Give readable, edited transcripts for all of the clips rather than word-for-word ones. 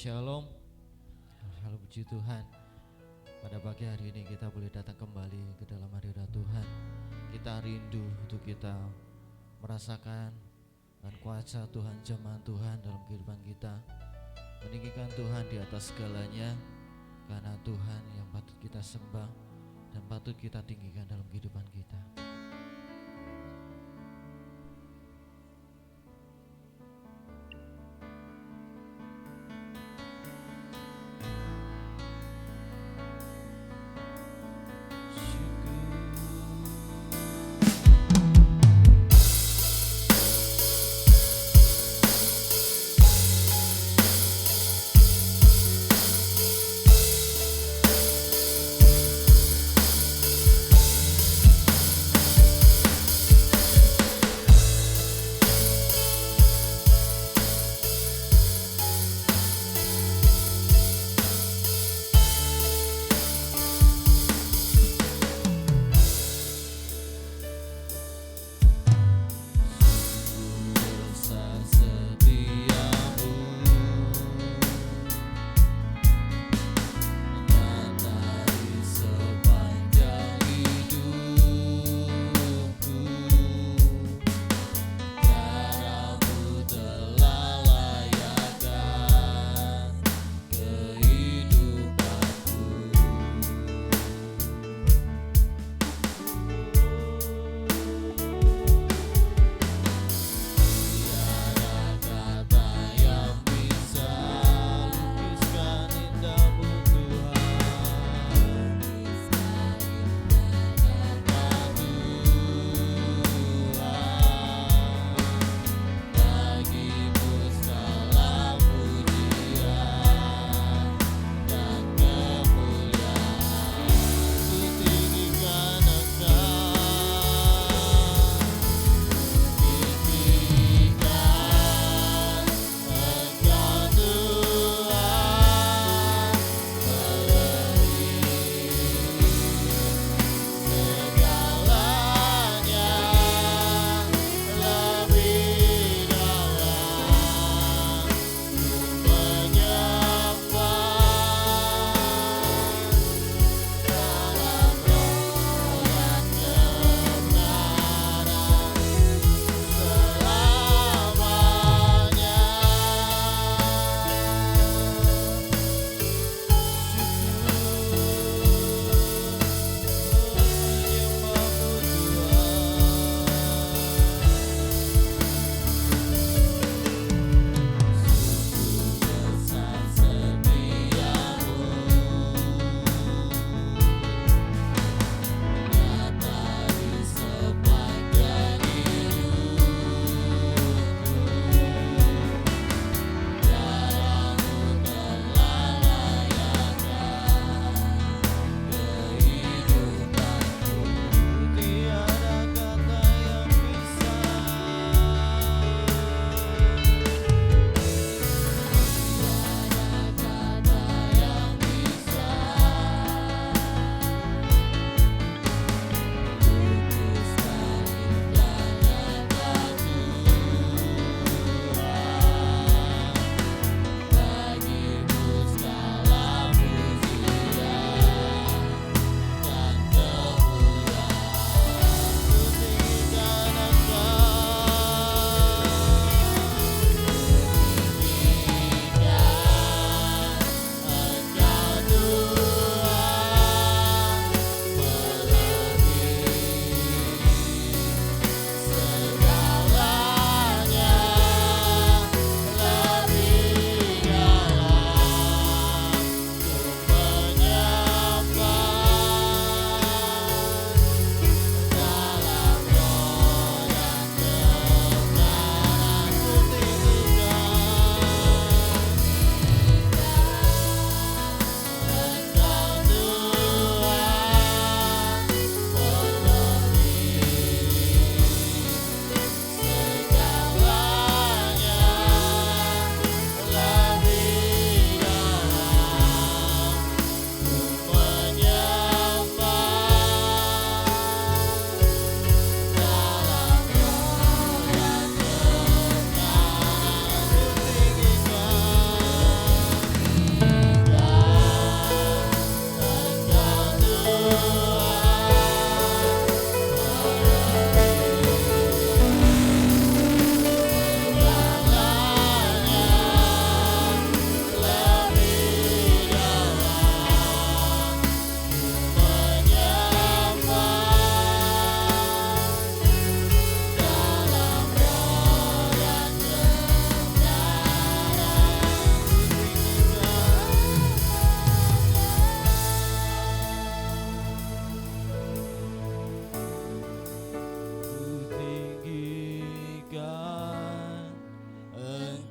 Shalom, shalom puji Tuhan. Pada pagi hari ini kita boleh datang kembali ke dalam hadirat Tuhan. Kita rindu untuk kita merasakan dan kuasa Tuhan, jemaat Tuhan dalam kehidupan kita. Meninggikan Tuhan di atas segalanya, karena Tuhan yang patut kita sembah dan patut kita tinggikan dalam kehidupan kita.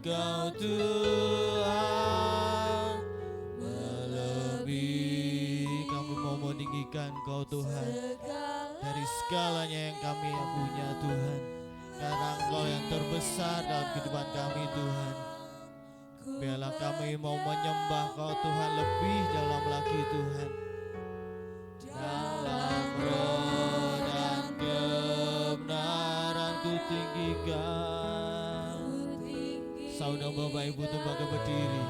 Engkau Tuhan melebihi. Kami mau meninggikan Engkau Tuhan dari segalanya yang kami punya Tuhan, karena Engkau yang terbesar dalam kehidupan kami Tuhan. Biarlah kami mau menyembah Kau Tuhan lebih dalam lagi Tuhan, dalam roh dan kebenaran ku tinggikan. Saudara Bapak Ibu tembaga berdiri.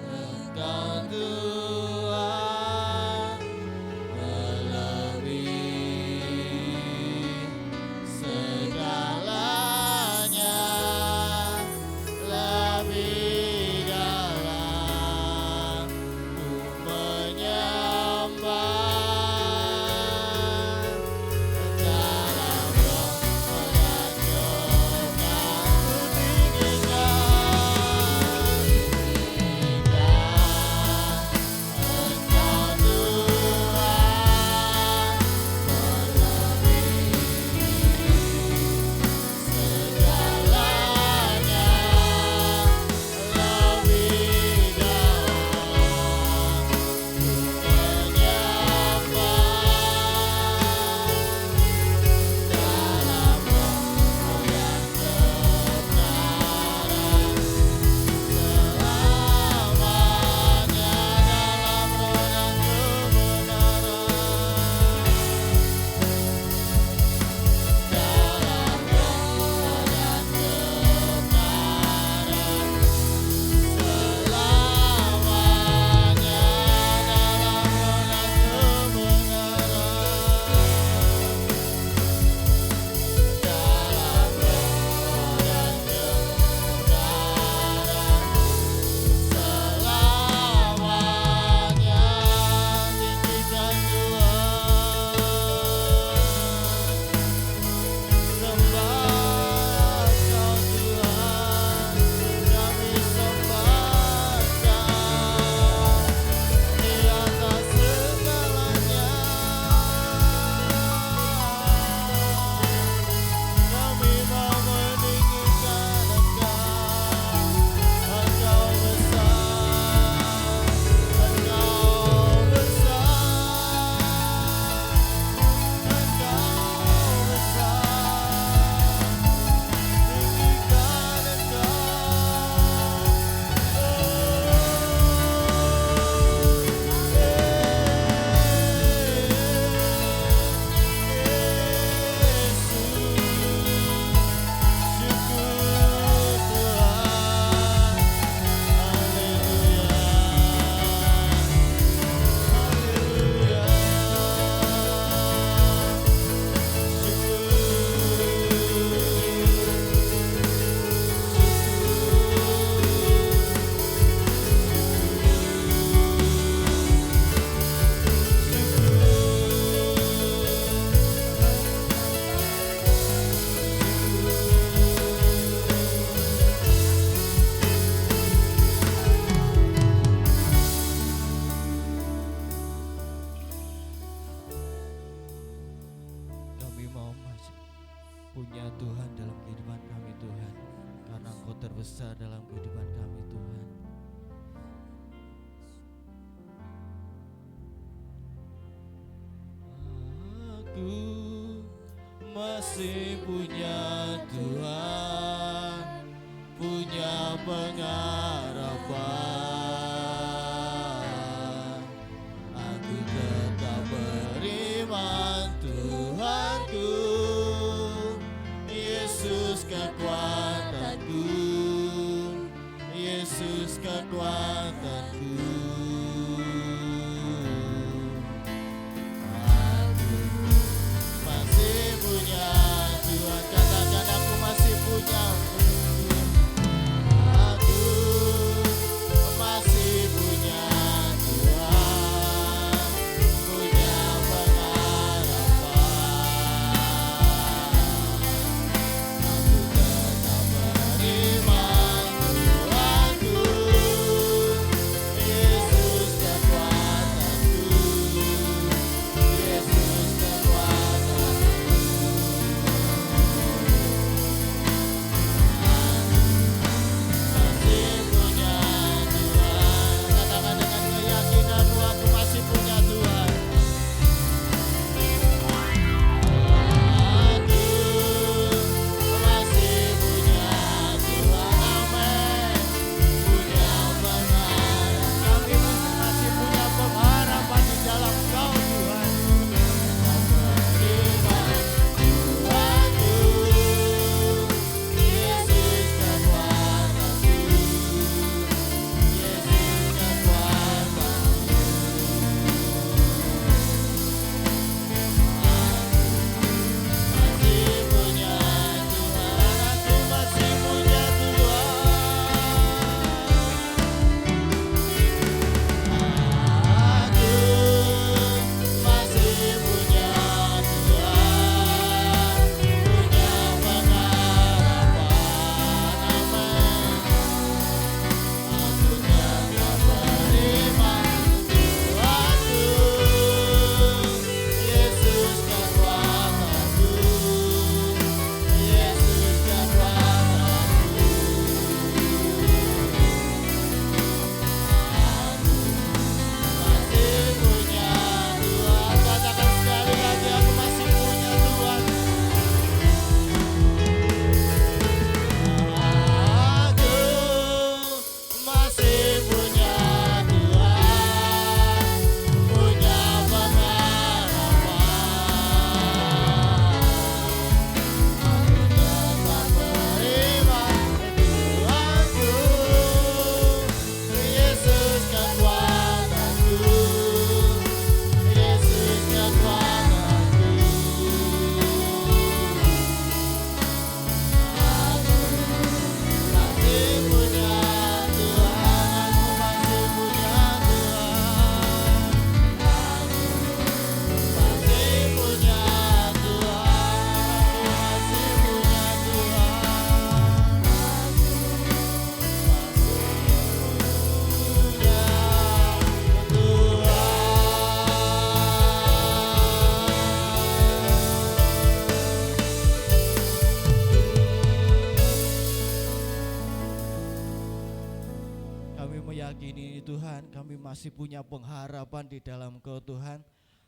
Engkau Tuhan melebihi segalanya, lebih dalam ku menyembah. Dalam roh dan kebenaran ku punya Tuhan dalam kehidupan kami Tuhan, karena Engkau terbesar dalam kehidupan kami Tuhan. Aku masih punya Tuhan, punya pengharapan. Aku tetap beriman Tuhanku, Yesus kekuatanku, Yesus kekuatanku. Aku masih punya Tuhan, katakan aku masih punya. Aku masih punya Tuhan, punya pengharapan. Aku tetap beriman Tuhanku, Kami meyakini Tuhan, kami masih punya pengharapan di dalam Kau Tuhan.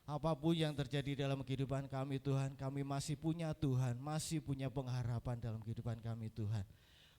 Apapun yang terjadi dalam kehidupan kami Tuhan, kami masih punya Tuhan, masih punya pengharapan dalam kehidupan kami Tuhan.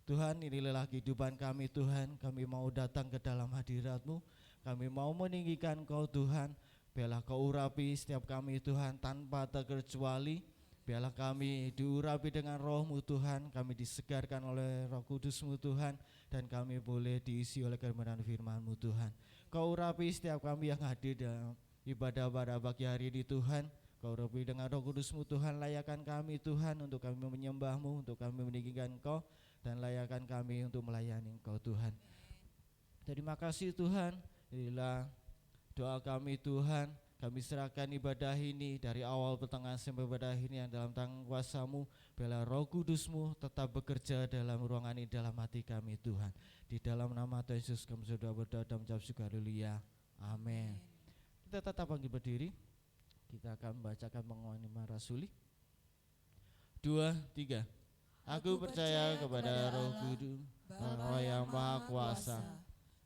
Tuhan, inilah kehidupan kami Tuhan, kami mau datang ke dalam hadirat-Mu, kami mau meninggikan Kau Tuhan. Biarlah Kau urapi setiap kami Tuhan tanpa terkecuali. Biarlah kami diurapi dengan Roh-Mu Tuhan, kami disegarkan oleh Roh Kudus-Mu Tuhan, dan kami boleh diisi oleh kebenaran firman-Mu Tuhan. Kau urapi setiap kami yang hadir dalam ibadah pada pagi hari ini Tuhan. Kau urapi dengan Roh Kudus-Mu Tuhan, layakkan kami Tuhan untuk kami menyembah-Mu, untuk kami meninggikan Kau, dan layakkan kami untuk melayani Kau Tuhan. Terima kasih Tuhan, inilah doa kami Tuhan. Kami serahkan ibadah ini dari awal pertengahan sampai ibadah ini yang dalam tangan kuasa-Mu. Biarlah Roh Kudus-Mu tetap bekerja dalam ruangan ini, dalam hati kami Tuhan. Di dalam nama Tuhan Yesus kami sudah berdoa dan mengucap syukur, haleluya, amin. Kita tetap bangkit berdiri. Kita akan membacakan pengawalan rasuli. 2, 3. Aku percaya kepada Roh Kudus, Bapa yang Maha Kuasa,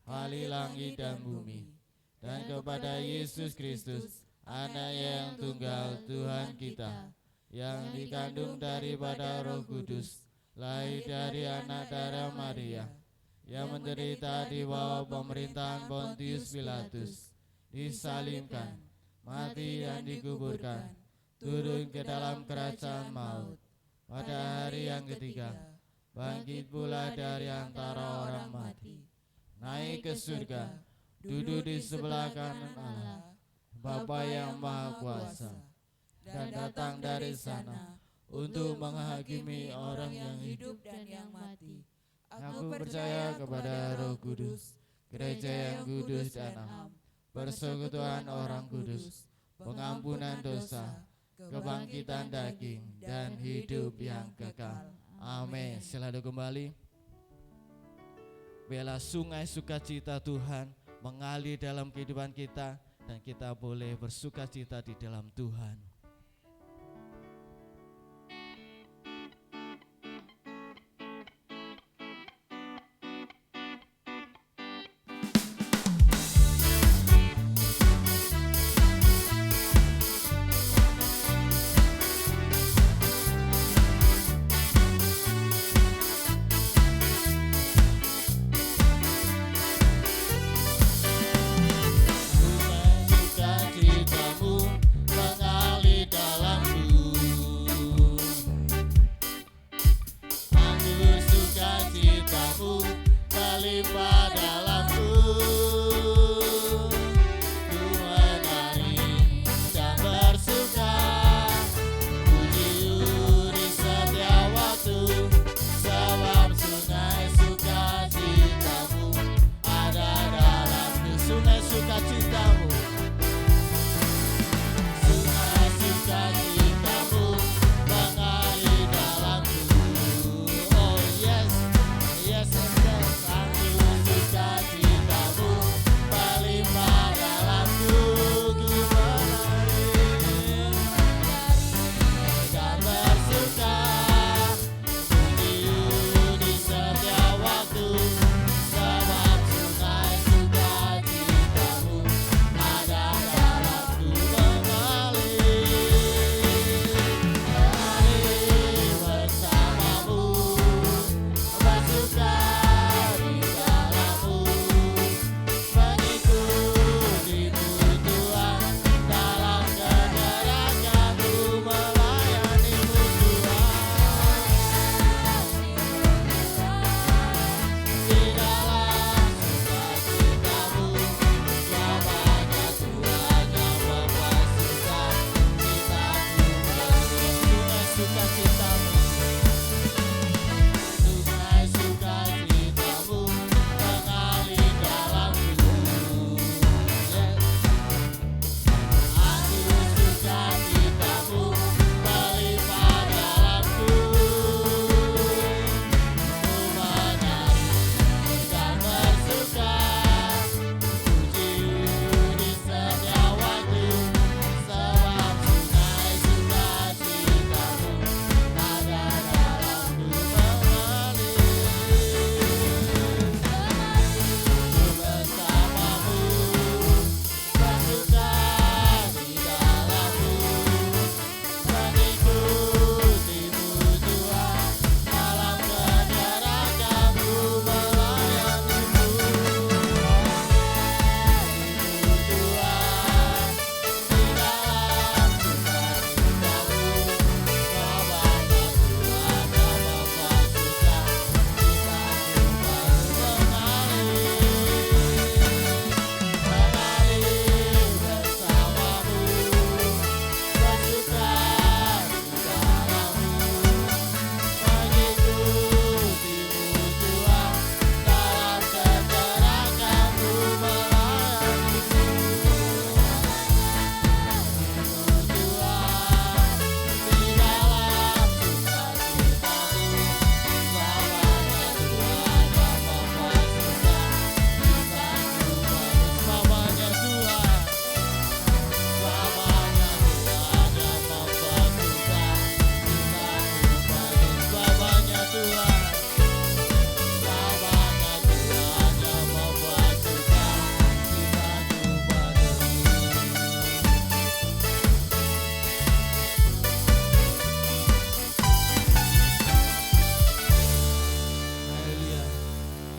ahli langit dan bumi, dan kepada Yesus Kristus, Anak yang tunggal Tuhan kita, yang dikandung daripada Roh Kudus, lahir dari anak darah Maria, yang menderita di bawah pemerintahan Pontius Pilatus, disalibkan, mati dan dikuburkan, turun ke dalam kerajaan maut, pada hari yang ketiga bangkit pula dari antara orang mati, naik ke surga, duduk di sebelah kanan Allah, Bapa yang Maha Kuasa, dan datang dari sana untuk menghakimi orang yang hidup dan yang mati. Aku percaya kepada Roh Kudus, gereja yang kudus dan am, persekutuan orang kudus, pengampunan dosa, kebangkitan daging, dan hidup yang kekal. Amin. Selalu kembali. Biarlah sungai sukacita Tuhan mengalir dalam kehidupan kita, dan kita boleh bersukacita di dalam Tuhan. Sukacitamu mengalir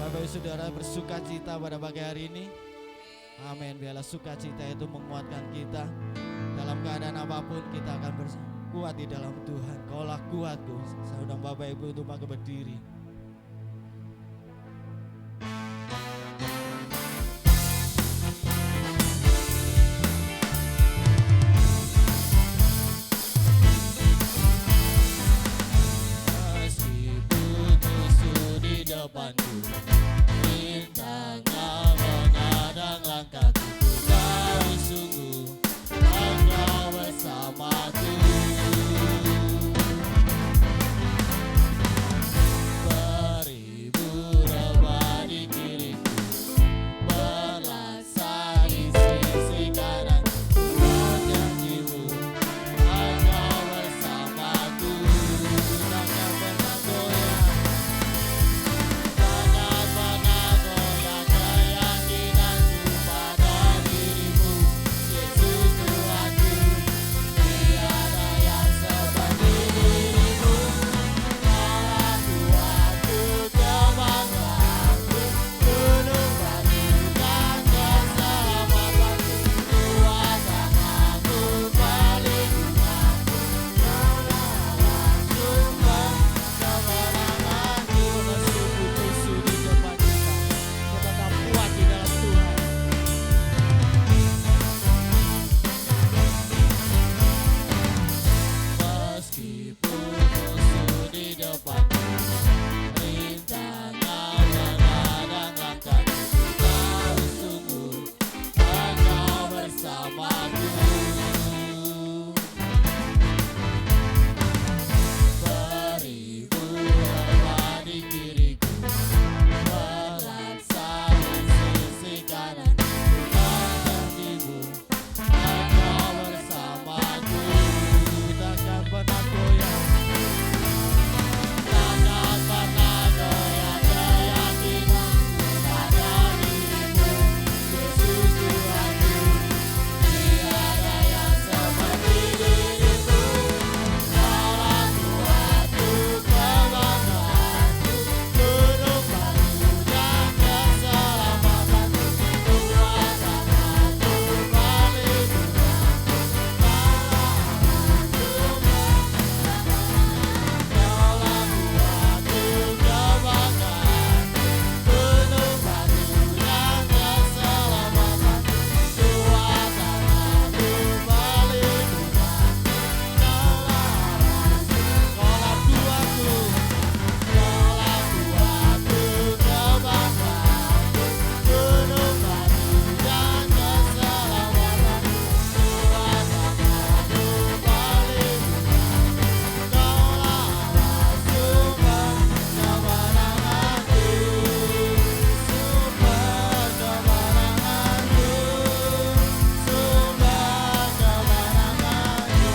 Bapak Ibu Saudara bersuka cita pada pagi hari ini. Amin. Biarlah sukacita itu menguatkan kita. Dalam keadaan apapun kita akan kuat di dalam Tuhan. Kaulah kuatku. Saya undang Bapak Ibu untuk bangkit berdiri. Meskipun musuh di depanku, rintangan menghadang langkahku, Kau sungguh Engkau bersamaku. Beribu rebah di kiriku, berlaksa di sisi kanan, janjimu Engkau bersamaku. Takkan pernah goyah, takkan pernah goyah keyakinanku pada dirimu, Yesus Tuhanku. Tiada yang seperti dirimu, Kaulah Tuhanku, kebanggaanku, gunung batu dan keselamatanku, kuasaku, perlindunganku, Kaulah sumber kemenanganku. Meskipun musuh di depan kita, kita tetap kuat di dalam Tuhan. Meskipun musuh di depanku, rintangan menghadang langkahku, Kau sungguh Engkau bersamaku. Beribu rebah di kiriku, berlaksa di sisi kanan, janjimu Engkau bersamaku. Takkan pernah goyah, takkan pernah goyah keyakinanku pada dirimu, Yesus Tuhanku. Tiada yang seperti dirimu, Kaulah Tuhanku, kebanggaanku, gunung batu dan keselamatanku, kuasaku, perlindunganku, Kaulah Kaulah Tuhanku, kebanggaanku, gunung batu dan keselamatanku, kuasaku, perlindunganku, Kaulah Tuhanku, Kaulah Tuhanku, kebanggaanku, gunung batu dan keselamatanku, kuasaku, perlindunganku, Kaulah sumber kemenanganku, sumber kemenanganku, sumber kemenanganku.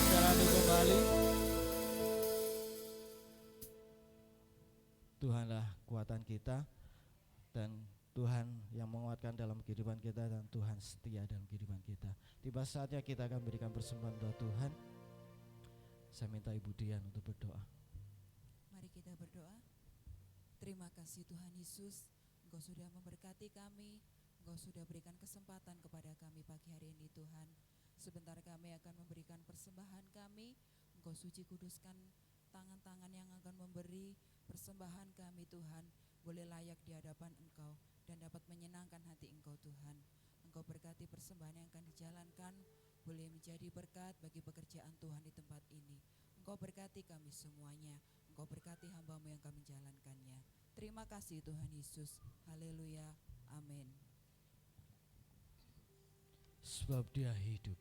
Sekarang kembali. Tuhanlah kekuatan kita, dan Tuhan yang menguatkan dalam kehidupan kita, dan Tuhan setia dalam kehidupan kita. Tiba saatnya kita akan berikan persembahan buat Tuhan. Saya minta Ibu Dian untuk berdoa. Mari kita berdoa. Terima kasih Tuhan Yesus, Engkau sudah memberkati kami, Engkau sudah berikan kesempatan kepada kami pagi hari ini Tuhan. Sebentar kami akan memberikan persembahan kami, Engkau suci kuduskan tangan-tangan yang akan memberi persembahan kami Tuhan, boleh layak di hadapan Engkau dan dapat menyenangkan hati Engkau Tuhan. Engkau berkati persembahan yang akan dijalankan, boleh menjadi berkat bagi pekerjaan Tuhan di tempat ini. Engkau berkati kami semuanya, Engkau berkati hamba-Mu yang akan menjalankannya. Terima kasih Tuhan Yesus, haleluya, amin. Sebab Dia hidup.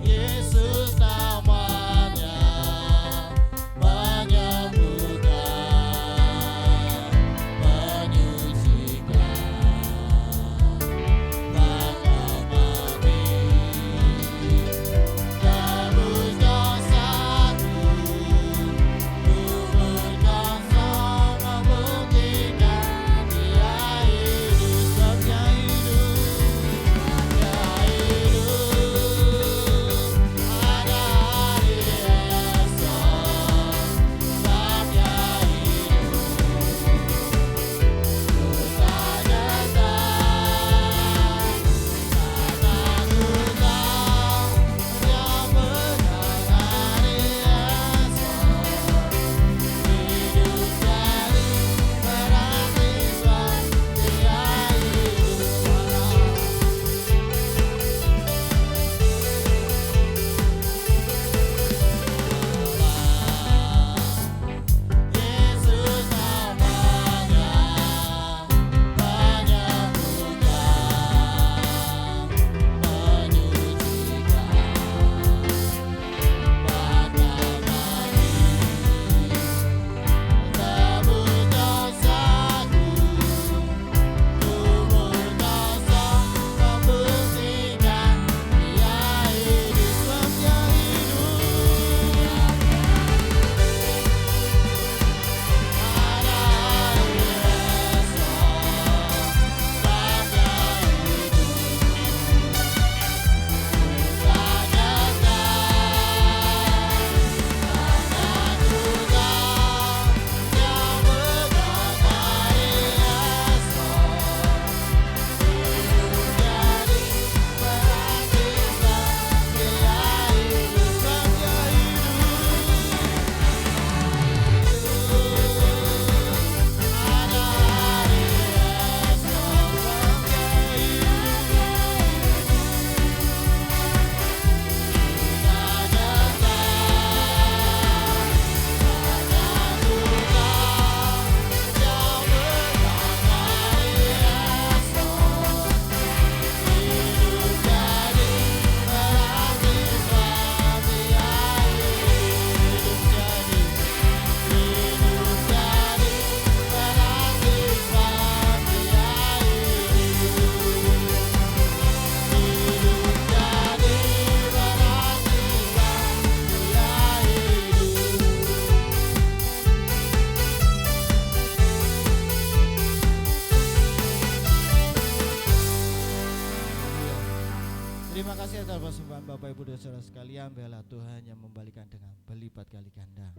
Yesus namanya menyembuhkan. Terima kasih atas persembahan Bapak Ibu dan Saudara sekalian. Biarlah Tuhan yang membalikan dengan berlipat kali ganda.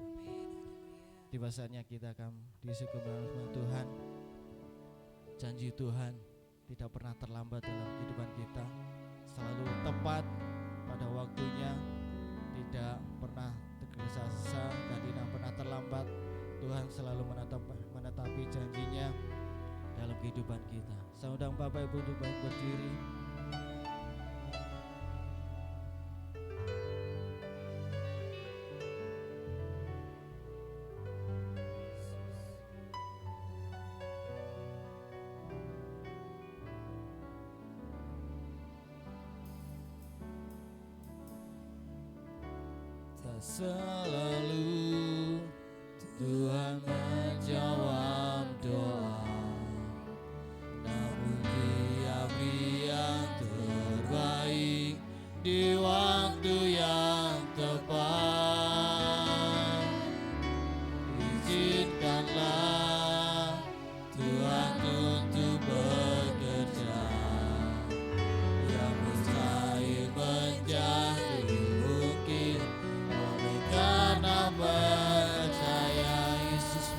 Tiba saatnya kita akan diisi kebenaran Tuhan. Janji Tuhan tidak pernah terlambat dalam kehidupan kita, selalu tepat pada waktunya, tidak pernah tergesa-gesa dan tidak pernah terlambat. Tuhan selalu menetapi janjinya dalam kehidupan kita. Saya undang Bapak Ibu untuk berdiri. Selalu Tuhan menjawab doa, namun Dia beri yang terbaik di waktu yang tepat. Izinkanlah Tuhan untuk bekerja, yang mustahil menjadi mungkin. Karena percaya Yesus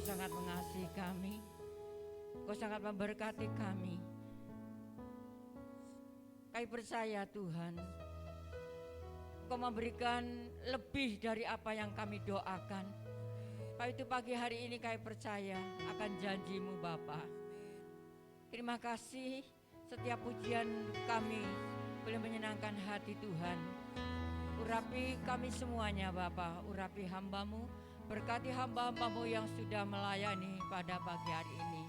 Engkau sangat mengasihi kami, Engkau sangat memberkati kami. Kami percaya Tuhan, Engkau memberikan lebih dari apa yang kami doakan. Karena itu pagi hari ini kami percaya akan janji-Mu Bapa. Terima kasih, setiap pujian kami boleh menyenangkan hati Tuhan. Urapi kami semuanya Bapa, urapi hamba-Mu, berkati hamba-hamba-Mu yang sudah melayani pada pagi hari ini.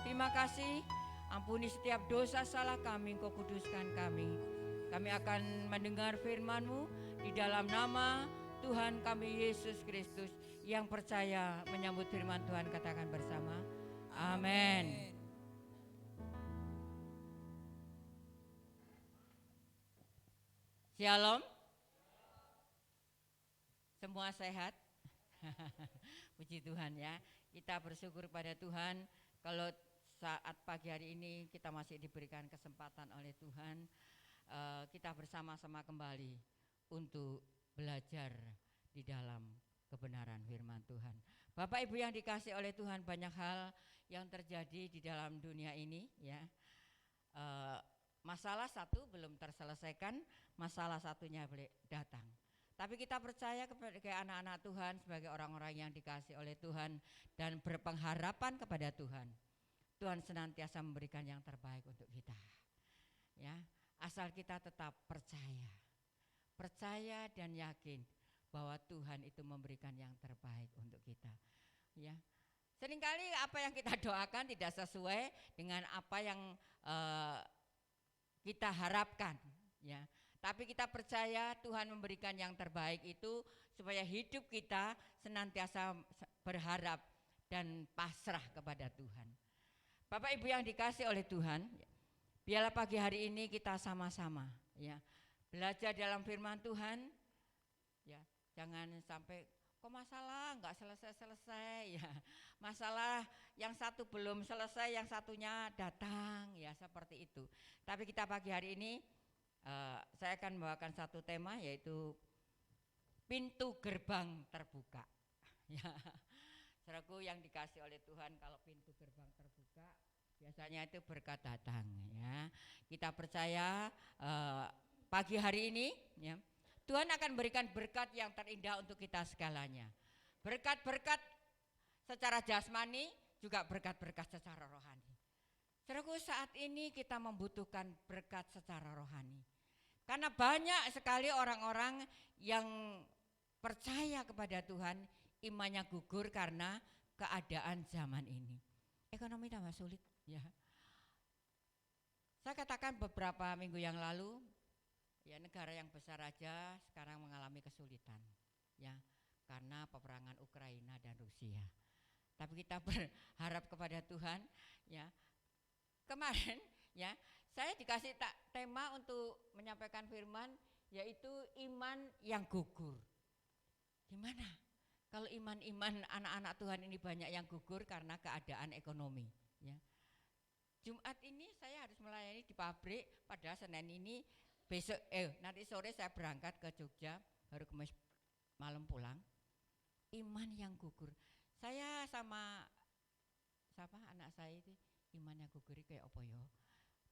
Terima kasih, ampuni setiap dosa salah kami, Engkau kuduskan kami. Kami akan mendengar firman-Mu di dalam nama Tuhan kami Yesus Kristus. Yang percaya menyambut firman Tuhan katakan bersama, amin. Shalom. Semua sehat? Puji Tuhan ya. Kita bersyukur pada Tuhan kalau saat pagi hari ini kita masih diberikan kesempatan oleh Tuhan, kita bersama-sama kembali untuk belajar di dalam kebenaran firman Tuhan. Bapak Ibu yang dikasih oleh Tuhan, banyak hal yang terjadi di dalam dunia ini ya. Masalah satu belum terselesaikan, masalah satunya boleh datang. Tapi kita percaya kepada anak-anak Tuhan sebagai orang-orang yang dikasih oleh Tuhan dan berpengharapan kepada Tuhan. Tuhan senantiasa memberikan yang terbaik untuk kita. Ya, asal kita tetap percaya. Percaya dan yakin bahwa Tuhan itu memberikan yang terbaik untuk kita. Ya. Seringkali apa yang kita doakan tidak sesuai dengan apa yang kita harapkan, ya. Tapi kita percaya Tuhan memberikan yang terbaik itu supaya hidup kita senantiasa berharap dan pasrah kepada Tuhan. Bapak Ibu yang dikasih oleh Tuhan, biarlah pagi hari ini kita sama-sama ya belajar dalam firman Tuhan. Ya, jangan sampai kok masalah enggak selesai-selesai ya. Masalah yang satu belum selesai, yang satunya datang ya, seperti itu. Tapi kita pagi hari ini saya akan membawakan satu tema, yaitu pintu gerbang terbuka. Ya, saudaraku yang dikasih oleh Tuhan, kalau pintu gerbang terbuka biasanya itu berkat datang. Ya, kita percaya pagi hari ini, ya, Tuhan akan berikan berkat yang terindah untuk kita segalanya. Berkat-berkat secara jasmani, juga berkat-berkat secara rohani. Saudaraku, saat ini kita membutuhkan berkat secara rohani. Karena banyak sekali orang-orang yang percaya kepada Tuhan, imannya gugur karena keadaan zaman ini. Ekonomi tambah sulit, ya. Saya katakan beberapa minggu yang lalu, ya, negara yang besar aja sekarang mengalami kesulitan, ya, karena peperangan Ukraina dan Rusia. Tapi kita berharap kepada Tuhan, ya. Kemarin, ya, saya dikasih tema untuk menyampaikan firman, yaitu iman yang gugur. Gimana? Kalau iman-iman anak-anak Tuhan ini banyak yang gugur karena keadaan ekonomi. Ya. Jumat ini saya harus melayani di pabrik, pada Senin ini besok nanti sore saya berangkat ke Jogja, baru Kamis malam pulang. Iman yang gugur. Saya sama anak saya itu, imannya gugur kayak apa ya?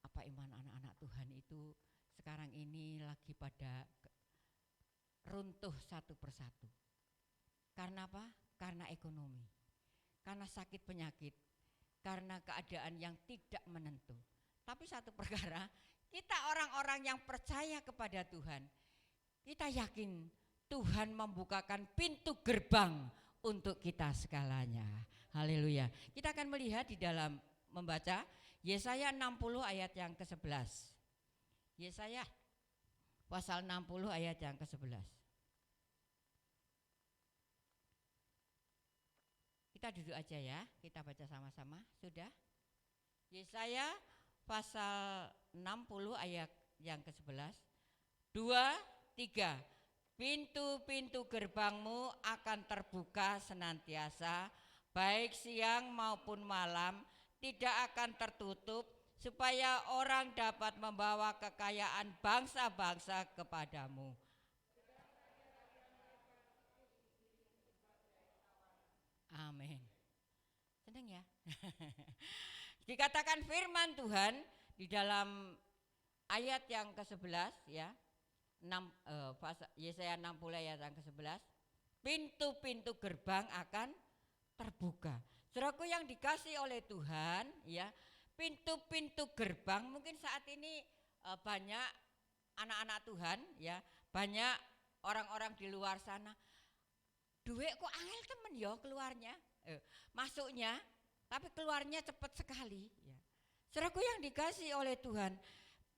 Apa iman anak-anak Tuhan itu sekarang ini lagi pada runtuh satu persatu. Karena apa? Karena ekonomi, karena sakit penyakit, karena keadaan yang tidak menentu. Tapi satu perkara, kita orang-orang yang percaya kepada Tuhan, kita yakin Tuhan membukakan pintu gerbang untuk kita segalanya. Haleluya. Kita akan melihat di dalam membaca Yesaya 60 ayat yang ke-11. Yesaya pasal 60 ayat yang ke-11. Kita duduk aja ya, kita baca sama-sama. Sudah? Yesaya pasal 60 ayat yang ke-11. 2, 3. Pintu-pintu gerbangmu akan terbuka senantiasa, baik siang maupun malam, tidak akan tertutup, supaya orang dapat membawa kekayaan bangsa-bangsa kepadamu. Amin. Seneng ya. Dikatakan firman Tuhan di dalam ayat yang ke-11 ya. Yesaya 60 ayat yang ke-11, pintu-pintu gerbang akan terbuka. Saudaraku yang dikasih oleh Tuhan ya, pintu-pintu gerbang mungkin saat ini banyak anak-anak Tuhan ya, banyak orang-orang di luar sana. Duit kok angel temen ya keluarnya, masuknya tapi keluarnya cepat sekali ya. Saudaraku yang dikasih oleh Tuhan,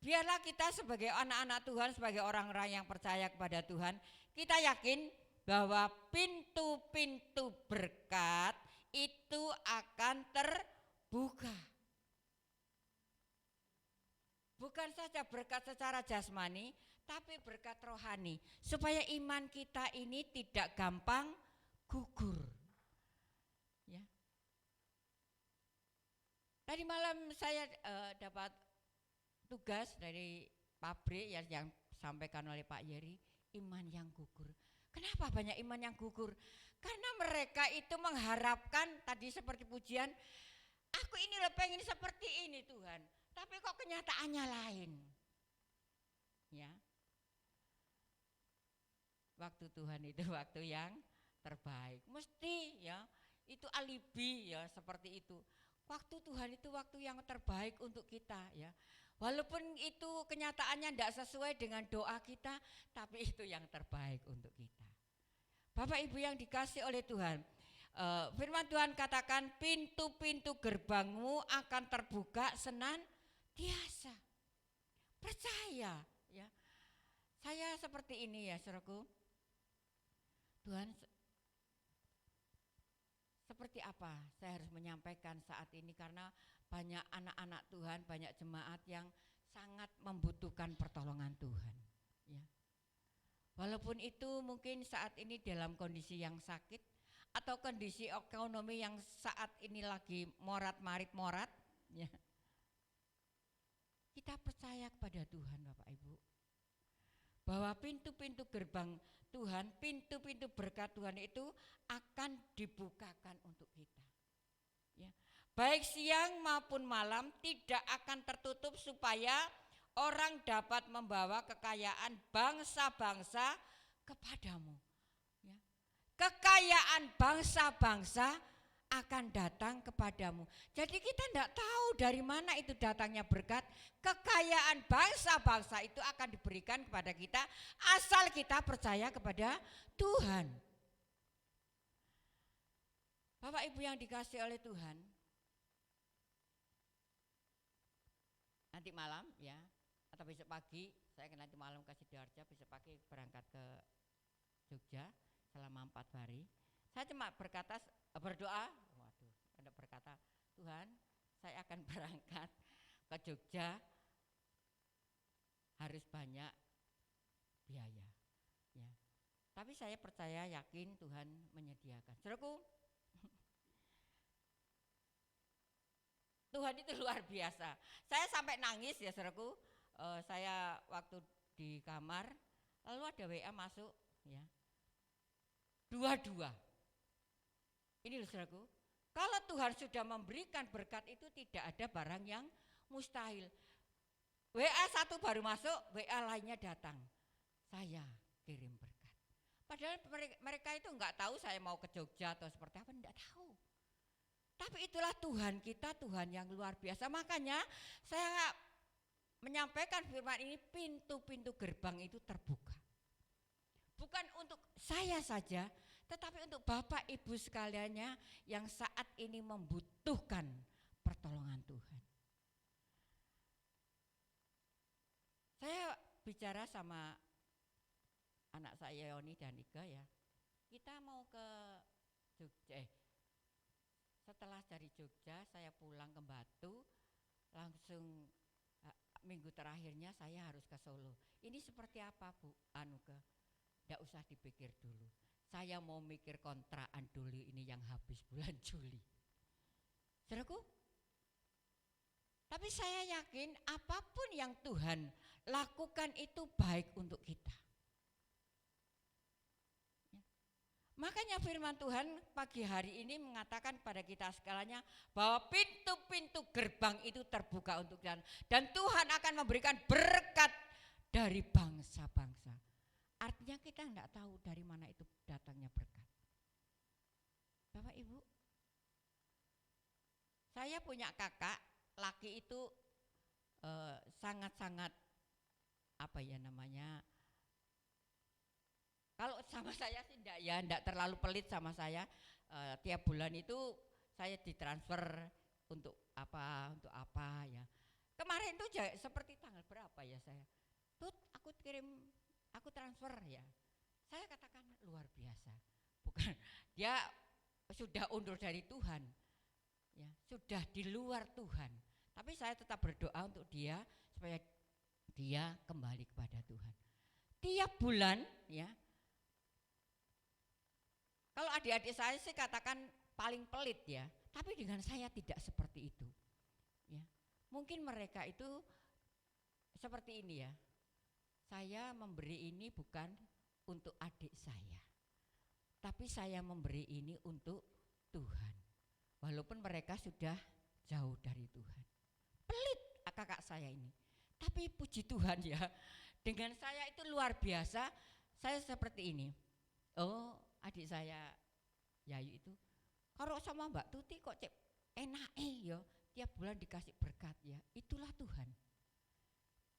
biarlah kita sebagai anak-anak Tuhan, sebagai orang-orang yang percaya kepada Tuhan, kita yakin bahwa pintu-pintu berkat itu akan terbuka. Bukan saja berkat secara jasmani, tapi berkat rohani, supaya iman kita ini tidak gampang gugur. Ya. Tadi malam saya dapat tugas dari pabrik yang disampaikan oleh Pak Yeri, iman yang gugur. Kenapa banyak iman yang gugur? Karena mereka itu mengharapkan tadi seperti pujian, aku ini loh pengen seperti ini Tuhan, tapi kok kenyataannya lain. Ya. Waktu Tuhan itu waktu yang terbaik. Mesti ya, itu alibi ya seperti itu. Waktu Tuhan itu waktu yang terbaik untuk kita ya. Walaupun itu kenyataannya tidak sesuai dengan doa kita, tapi itu yang terbaik untuk kita. Bapak Ibu yang dikasih oleh Tuhan, firman Tuhan katakan pintu-pintu gerbangmu akan terbuka senantiasa. Percaya ya. Saya seperti ini ya saudaraku. Tuhan, seperti apa saya harus menyampaikan saat ini, karena banyak anak-anak Tuhan, banyak jemaat yang sangat membutuhkan pertolongan Tuhan ya. Walaupun itu mungkin saat ini dalam kondisi yang sakit atau kondisi ekonomi yang saat ini lagi morat-marit ya. Kita percaya kepada Tuhan Bapak Ibu, bahwa pintu-pintu gerbang Tuhan, pintu-pintu berkat Tuhan itu akan dibukakan untuk kita. Ya. Baik siang maupun malam tidak akan tertutup supaya orang dapat membawa kekayaan bangsa-bangsa kepadamu. Ya. Kekayaan bangsa-bangsa akan datang kepadamu. Jadi kita tidak tahu dari mana itu datangnya berkat. Kekayaan bangsa-bangsa itu akan diberikan kepada kita asal kita percaya kepada Tuhan. Bapak Ibu yang dikasih oleh Tuhan, nanti malam ya, atau besok pagi, saya akan nanti malam ke Sidoarjo, besok pagi berangkat ke Jogja selama 4 hari. Saya cuma berdoa, Anda berkata, Tuhan saya akan berangkat ke Jogja, harus banyak biaya ya. Tapi saya percaya, yakin Tuhan menyediakan. Saudaraku, Tuhan itu luar biasa. Saya sampai nangis ya saudaraku. Saya waktu di kamar, lalu ada WA masuk ya. Dua-dua. Ini loh saudaraku, kalau Tuhan sudah memberikan berkat itu tidak ada barang yang mustahil. WA satu baru masuk, WA lainnya datang. Saya kirim berkat. Padahal mereka itu enggak tahu saya mau ke Jogja atau seperti apa, enggak tahu. Tapi itulah Tuhan kita, Tuhan yang luar biasa. Makanya saya menyampaikan firman ini, pintu-pintu gerbang itu terbuka. Bukan untuk saya saja, tetapi untuk Bapak Ibu sekaliannya yang saat ini membutuhkan pertolongan Tuhan. Saya bicara sama anak saya Yoni dan Iga ya, kita mau ke Jogja. Setelah dari Jogja saya pulang ke Batu, langsung minggu terakhirnya saya harus ke Solo. Ini seperti apa Bu Anuga? Tidak usah dipikir dulu. Saya mau mikir kontrakan dulu ini yang habis bulan Juli. Saudaraku, tapi saya yakin apapun yang Tuhan lakukan itu baik untuk kita. Makanya firman Tuhan pagi hari ini mengatakan pada kita segalanya bahwa pintu-pintu gerbang itu terbuka untuk kita. Dan Tuhan akan memberikan berkat dari bangsa-bangsa. Artinya kita tidak tahu dari mana itu datangnya berkat. Bapak Ibu, saya punya kakak laki itu sangat-sangat apa ya namanya, kalau sama saya sih enggak terlalu pelit sama saya. Tiap bulan itu saya ditransfer untuk apa ya. Kemarin tuh seperti tanggal berapa ya saya. Tuh aku transfer ya. Saya katakan luar biasa. Bukan, dia sudah undur dari Tuhan. Ya, sudah di luar Tuhan. Tapi saya tetap berdoa untuk dia supaya dia kembali kepada Tuhan. Tiap bulan ya. Kalau adik-adik saya sih katakan paling pelit ya, tapi dengan saya tidak seperti itu. Ya. Mungkin mereka itu seperti ini ya. Saya memberi ini bukan untuk adik saya, tapi saya memberi ini untuk Tuhan. Walaupun mereka sudah jauh dari Tuhan. Pelit kakak saya ini. Tapi puji Tuhan ya, dengan saya itu luar biasa. Saya seperti ini. Oh, adik saya Yayu itu kalau sama Mbak Tuti kok enak ya, tiap bulan dikasih berkat ya. Itulah Tuhan.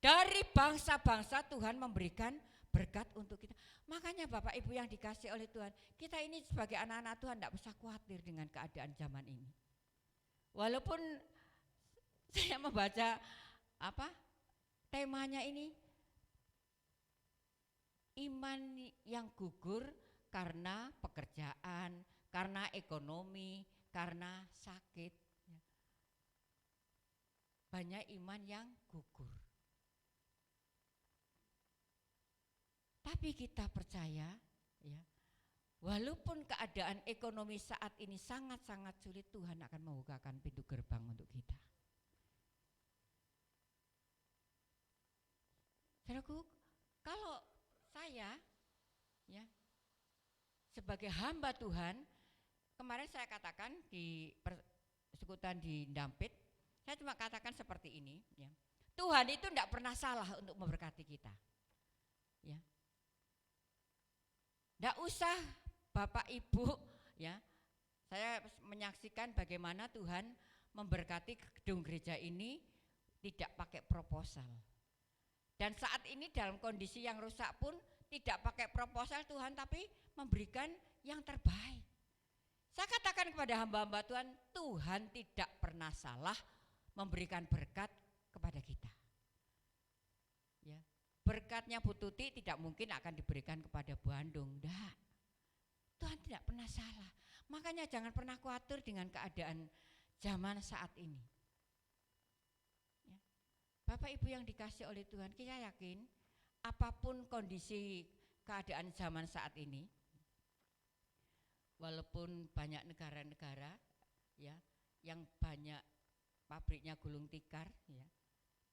Dari bangsa-bangsa Tuhan memberikan berkat untuk kita. Makanya Bapak Ibu yang dikasih oleh Tuhan, kita ini sebagai anak-anak Tuhan tidak usah khawatir dengan keadaan zaman ini. Walaupun saya membaca temanya ini, iman yang gugur karena pekerjaan, karena ekonomi, karena sakit. Banyak iman yang gugur. Tapi kita percaya ya, walaupun keadaan ekonomi saat ini sangat-sangat sulit, Tuhan akan membukakan pintu gerbang untuk kita. Saudaraku, kalau saya ya sebagai hamba Tuhan, kemarin saya katakan di persekutuan di Dampit, saya cuma katakan seperti ini ya. Tuhan itu tidak pernah salah untuk memberkati kita. Ya. Tidak usah Bapak Ibu ya. Saya menyaksikan bagaimana Tuhan memberkati gedung gereja ini tidak pakai proposal. Dan saat ini dalam kondisi yang rusak pun tidak pakai proposal Tuhan, tapi memberikan yang terbaik. Saya katakan kepada hamba-hamba Tuhan, Tuhan tidak pernah salah memberikan berkat kepada kita. Ya. Berkatnya Bu Tuti tidak mungkin akan diberikan kepada Bu Andung. Enggak. Tuhan tidak pernah salah. Makanya jangan pernah khawatir dengan keadaan zaman saat ini. Bapak Ibu yang dikasih oleh Tuhan, kita yakin apapun kondisi keadaan zaman saat ini, walaupun banyak negara-negara ya yang banyak pabriknya gulung tikar ya,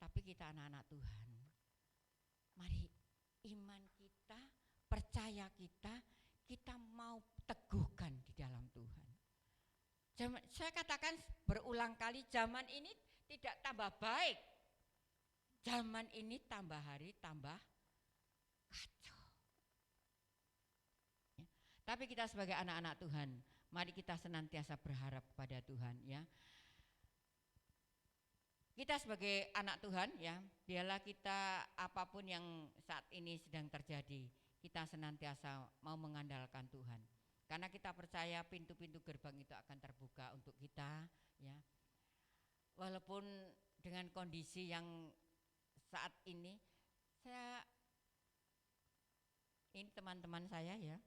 tapi kita anak-anak Tuhan. Mari iman kita, percaya kita mau teguhkan di dalam Tuhan. Saya katakan berulang kali, zaman ini tidak tambah baik. Zaman ini tambah hari tambah kacau. Ya. Tapi kita sebagai anak-anak Tuhan, mari kita senantiasa berharap kepada Tuhan ya. Kita sebagai anak Tuhan ya, biarlah kita apapun yang saat ini sedang terjadi, kita senantiasa mau mengandalkan Tuhan. Karena kita percaya pintu-pintu gerbang itu akan terbuka untuk kita ya. Walaupun dengan kondisi yang saat ini teman-teman saya ya,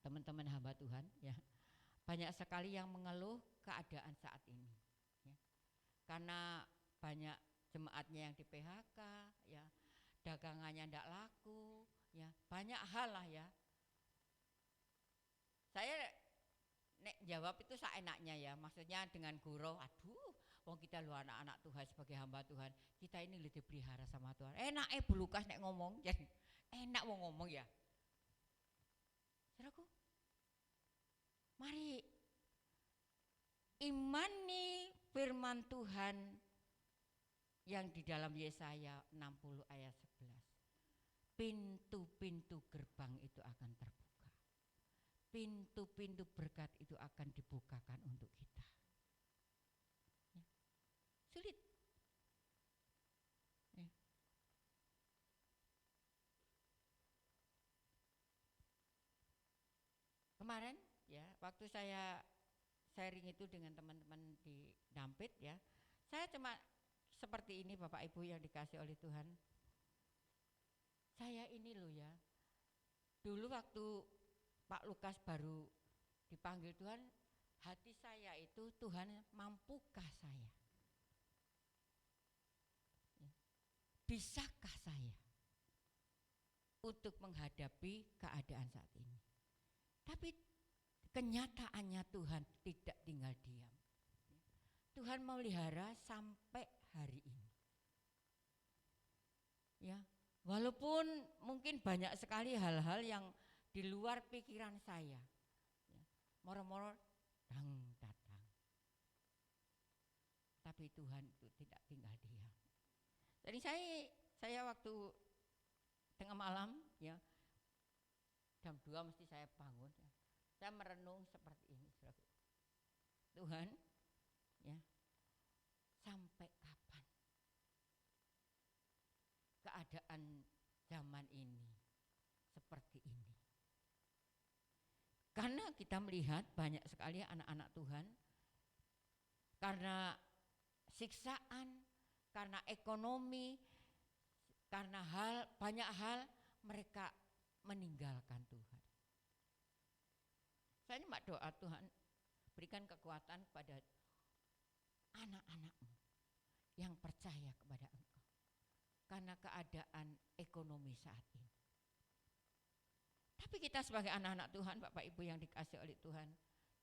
teman-teman hamba Tuhan ya, banyak sekali yang mengeluh keadaan saat ini ya. Karena banyak jemaatnya yang di PHK ya, dagangannya tidak laku ya, banyak hal lah ya. Saya jawab itu seenaknya ya, maksudnya dengan gurau, aduh wong kita lu anak-anak Tuhan sebagai hamba Tuhan, kita ini lebih dipelihara sama Tuhan. Enak Bu Lukas nek ngomong, jadi enak mau ngomong ya. Saudaraku, Mari imani firman Tuhan yang di dalam Yesaya 60 ayat 11. Pintu-pintu gerbang itu akan terbuka. Pintu-pintu berkat itu akan dibukakan untuk kita. Ya. Sulit. Ya. Kemarin ya, waktu saya sharing itu dengan teman-teman di Dampit ya, saya cuma seperti ini Bapak Ibu yang dikasih oleh Tuhan. Saya ini loh ya, dulu waktu Pak Lukas baru dipanggil Tuhan, hati saya itu Tuhan mampukah saya? Ya. Bisakah saya untuk menghadapi keadaan saat ini? Tapi kenyataannya Tuhan tidak tinggal diam. Tuhan memelihara sampai hari ini. Ya, walaupun mungkin banyak sekali hal-hal yang di luar pikiran saya. Ya, moro-moro datang. Tapi Tuhan itu tidak tinggal diam. Jadi saya waktu tengah malam ya, jam 2 mesti saya bangun ya. Saya merenung seperti ini, Saudara. Tuhan, ya, sampai kapan keadaan zaman ini seperti ini? Karena kita melihat banyak sekali anak-anak Tuhan karena siksaan, karena ekonomi, karena banyak hal mereka meninggalkan Tuhan. Saya cuma doa Tuhan berikan kekuatan kepada anak-anak-Mu yang percaya kepada Engkau karena keadaan ekonomi saat ini. Tapi kita sebagai anak-anak Tuhan, Bapak Ibu yang dikasih oleh Tuhan,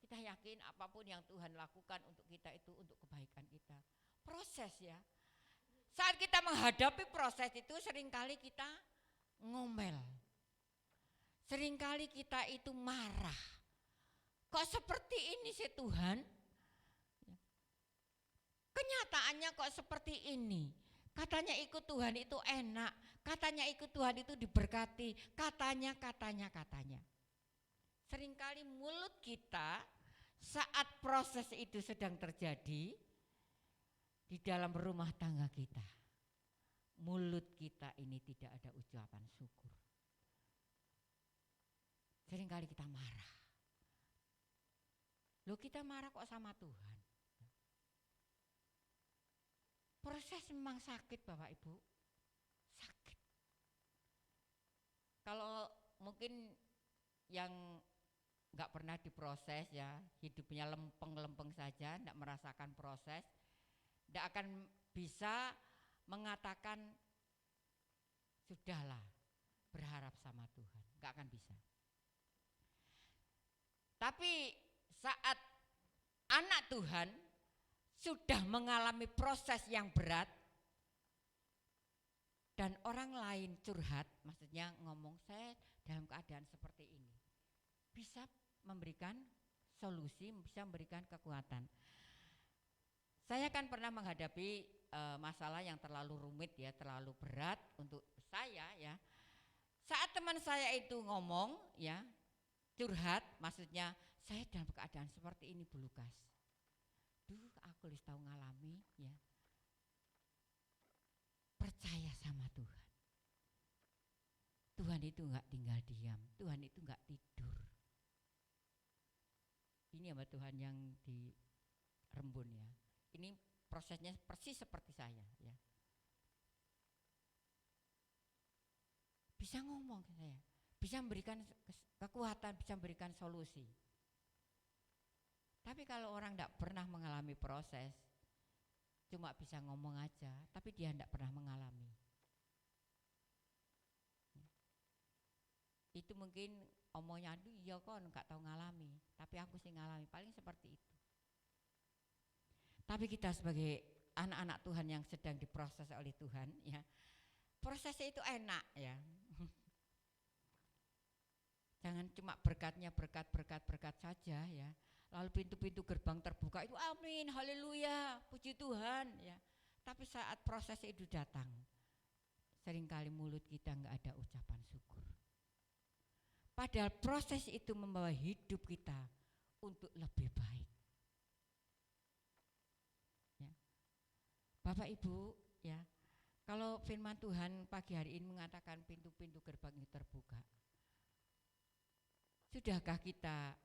kita yakin apapun yang Tuhan lakukan untuk kita itu untuk kebaikan kita. Proses ya. Saat kita menghadapi proses itu seringkali kita ngomel. Seringkali kita itu marah. Kok seperti ini sih Tuhan? Kenyataannya kok seperti ini. Katanya ikut Tuhan itu enak. Katanya ikut Tuhan itu diberkati. Katanya. Seringkali mulut kita saat proses itu sedang terjadi di dalam rumah tangga kita. Mulut kita ini tidak ada ucapan syukur. Seringkali kita marah. Loh kita marah kok sama Tuhan? Proses memang sakit Bapak Ibu. Sakit. Kalau mungkin yang enggak pernah diproses ya, hidupnya lempeng-lempeng saja, enggak merasakan proses, enggak akan bisa mengatakan sudahlah berharap sama Tuhan. Enggak akan bisa. Tapi saat anak Tuhan sudah mengalami proses yang berat dan orang lain curhat, maksudnya ngomong saya dalam keadaan seperti ini, bisa memberikan solusi, bisa memberikan kekuatan. Saya kan pernah menghadapi masalah yang terlalu rumit ya, terlalu berat untuk saya ya. Saat teman saya itu ngomong ya, curhat, maksudnya saya dalam keadaan seperti ini Bu Lukas. Aku harus tahu ngalami ya. Percaya sama Tuhan. Tuhan itu enggak tinggal diam, Tuhan itu enggak tidur. Ini hamba Tuhan yang di Rembun ya. Ini prosesnya persis seperti saya ya. Bisa ngomong saya, bisa memberikan kekuatan, bisa memberikan solusi. Tapi kalau orang tidak pernah mengalami proses, cuma bisa ngomong aja, tapi dia tidak pernah mengalami. Itu mungkin omongnya, aduh iya kok enggak tahu ngalami, tapi aku sih ngalami, paling seperti itu. Tapi kita sebagai anak-anak Tuhan yang sedang diproses oleh Tuhan, ya, prosesnya itu enak ya. Jangan cuma berkatnya berkat saja ya. Lalu pintu-pintu gerbang terbuka itu amin, haleluya, puji Tuhan ya. Tapi saat proses itu datang, seringkali mulut kita enggak ada ucapan syukur. Padahal proses itu membawa hidup kita untuk lebih baik. Ya. Bapak Ibu ya, kalau firman Tuhan pagi hari ini mengatakan pintu-pintu gerbang itu terbuka, sudahkah kita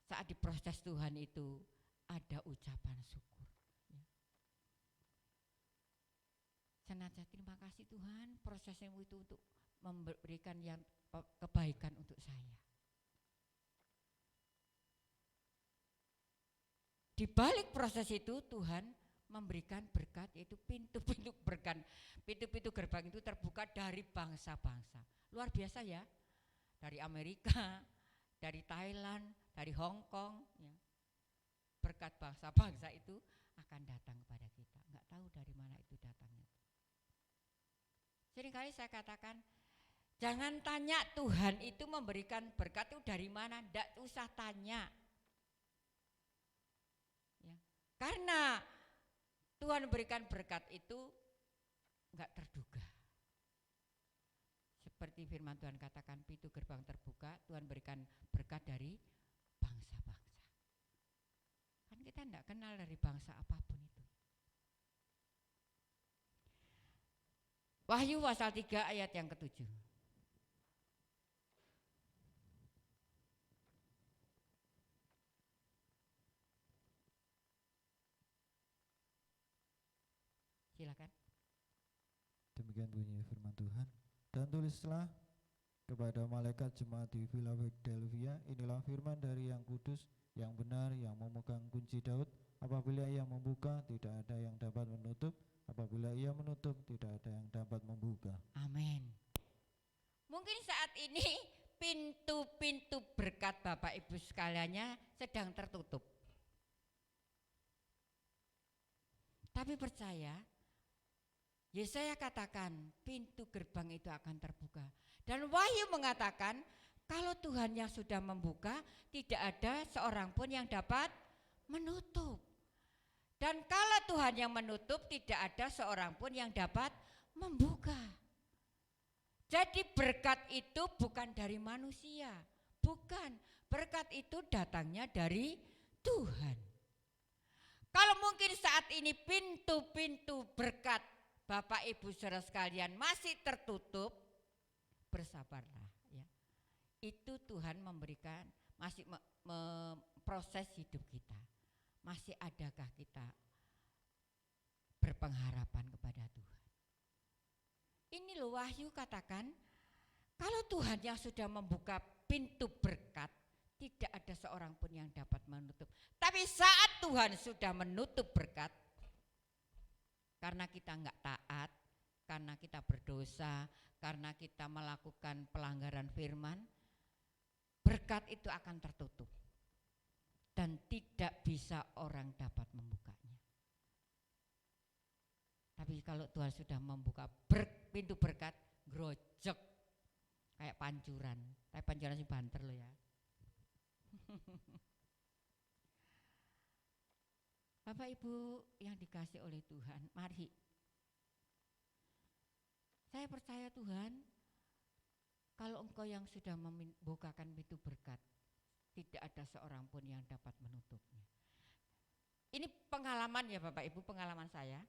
saat diproses Tuhan itu ada ucapan syukur? Ya. Senantiasa terima kasih Tuhan, prosesnya itu untuk memberikan yang kebaikan untuk saya. Di balik proses itu Tuhan memberikan berkat, yaitu pintu-pintu berkat, pintu-pintu gerbang itu terbuka dari bangsa-bangsa. Luar biasa ya, dari Amerika, dari Thailand, dari Hong Kong, ya. Berkat bangsa-bangsa itu akan datang kepada kita. Enggak tahu dari mana itu datangnya. Seringkali saya katakan, jangan tanya Tuhan itu memberikan berkat itu dari mana, enggak usah tanya. Ya. Karena Tuhan berikan berkat itu enggak terduga. Seperti firman Tuhan katakan, pintu gerbang terbuka, Tuhan berikan berkat dari bangsa-bangsa. Kan kita enggak kenal dari bangsa apapun itu. Wahyu pasal 3 ayat yang ke-7. Silakan. Demikian bunyi firman Tuhan. Dan tulislah kepada malaikat jemaat di Philadelphia, inilah firman dari yang kudus, yang benar, yang memegang kunci Daud. Apabila ia membuka, tidak ada yang dapat menutup. Apabila ia menutup, tidak ada yang dapat membuka. Amin. Mungkin saat ini pintu-pintu berkat Bapak Ibu sekaliannya sedang tertutup. Tapi percaya, Yesaya katakan pintu gerbang itu akan terbuka. Dan Wahyu mengatakan kalau Tuhan yang sudah membuka, tidak ada seorang pun yang dapat menutup. Dan kalau Tuhan yang menutup, tidak ada seorang pun yang dapat membuka. Jadi berkat itu bukan dari manusia, bukan. Berkat itu datangnya dari Tuhan. Kalau mungkin saat ini pintu-pintu berkat Bapak Ibu saudara sekalian masih tertutup, bersabarlah ya. Itu Tuhan memberikan, masih proses hidup kita. Masih adakah kita berpengharapan kepada Tuhan? Ini loh Wahyu katakan, kalau Tuhan yang sudah membuka pintu berkat, tidak ada seorang pun yang dapat menutup. Tapi saat Tuhan sudah menutup berkat, karena kita enggak taat, karena kita berdosa, karena kita melakukan pelanggaran firman, berkat itu akan tertutup. Dan tidak bisa orang dapat membukanya. Tapi kalau Tuhan sudah membuka pintu berkat, grojek kayak pancuran. Tapi pancuran sih banter loh ya. Bapak Ibu yang dikasih oleh Tuhan, mari. Saya percaya Tuhan, kalau engkau yang sudah membukakan pintu berkat, tidak ada seorang pun yang dapat menutupnya. Ini pengalaman ya Bapak Ibu, pengalaman saya.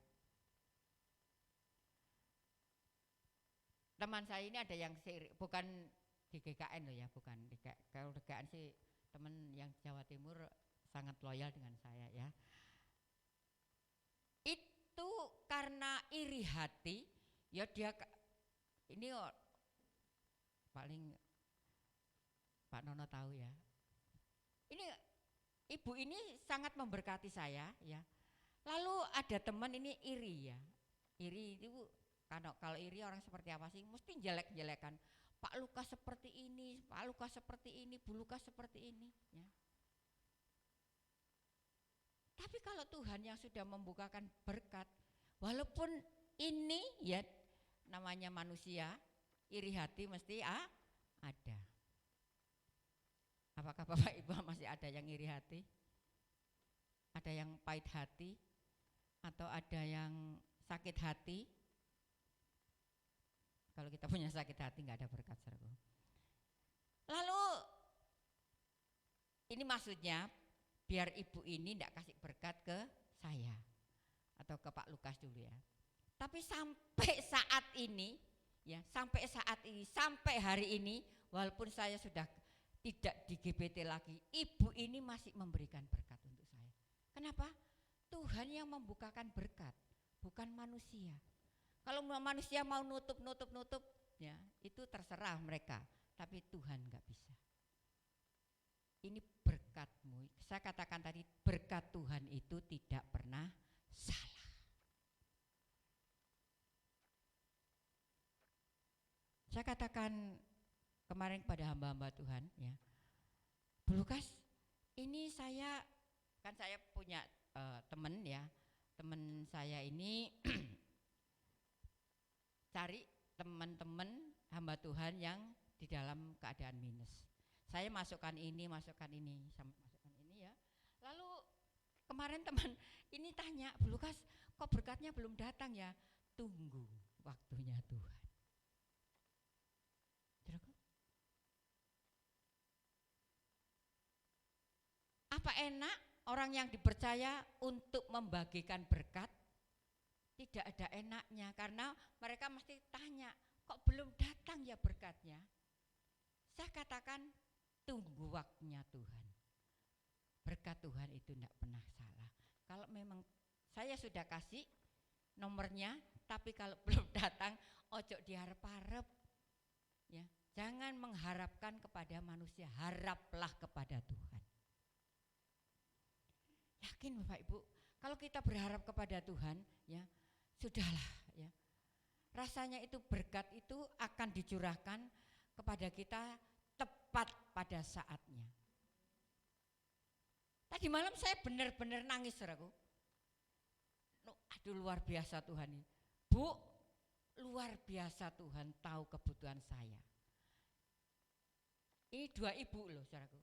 Teman saya ini ada yang bukan di GKN loh ya, bukan di kalau GKN sih teman yang Jawa Timur sangat loyal dengan saya ya. Itu karena iri hati, ya dia ini paling Pak Nono tahu ya. Ini ibu ini sangat memberkati saya ya. Lalu ada teman ini iri ya. Iri itu kalau iri orang seperti apa sih? Mesti jelek-jelekan. Pak Lukas seperti ini, Pak Lukas seperti ini, Bu Lukas seperti ini ya. Tapi kalau Tuhan yang sudah membukakan berkat, walaupun ini ya namanya manusia, iri hati mesti ada. Apakah Bapak Ibu masih ada yang iri hati? Ada yang pahit hati? Atau ada yang sakit hati? Kalau kita punya sakit hati nggak ada berkat, saudaraku. Lalu ini maksudnya biar ibu ini tidak kasih berkat ke saya atau ke Pak Lukas dulu ya. Tapi sampai saat ini ya, sampai hari ini walaupun saya sudah tidak di GBT lagi, ibu ini masih memberikan berkat untuk saya. Kenapa? Tuhan yang membukakan berkat, bukan manusia. Kalau manusia mau nutup ya, itu terserah mereka, tapi Tuhan nggak bisa. Ini berkatmu, saya katakan tadi berkat Tuhan itu tidak pernah salah. Saya katakan kemarin kepada hamba-hamba Tuhan ya, Bu Lukas, ini saya punya teman ya, teman saya ini cari teman-teman hamba Tuhan yang di dalam keadaan minus. Saya masukkan ini ya. Lalu kemarin teman ini tanya, Bu Lukas, kok berkatnya belum datang ya? Tunggu waktunya Tuhan. Apa enak orang yang dipercaya untuk membagikan berkat? Tidak ada enaknya, karena mereka mesti tanya, kok belum datang ya berkatnya? Saya katakan tunggu waktunya Tuhan. Berkat Tuhan itu tidak pernah salah. Kalau memang saya sudah kasih nomornya, tapi kalau belum datang, ojo diharap-harap. Ya, jangan mengharapkan kepada manusia, haraplah kepada Tuhan. Yakin Bapak Ibu, kalau kita berharap kepada Tuhan, ya sudahlah ya. Rasanya itu berkat itu akan dicurahkan kepada kita tepat pada saatnya. Tadi malam saya benar-benar nangis, saudaraku. Aduh, luar biasa Tuhan ini. Bu, luar biasa Tuhan tahu kebutuhan saya. Ini 2 ibu loh, saudaraku.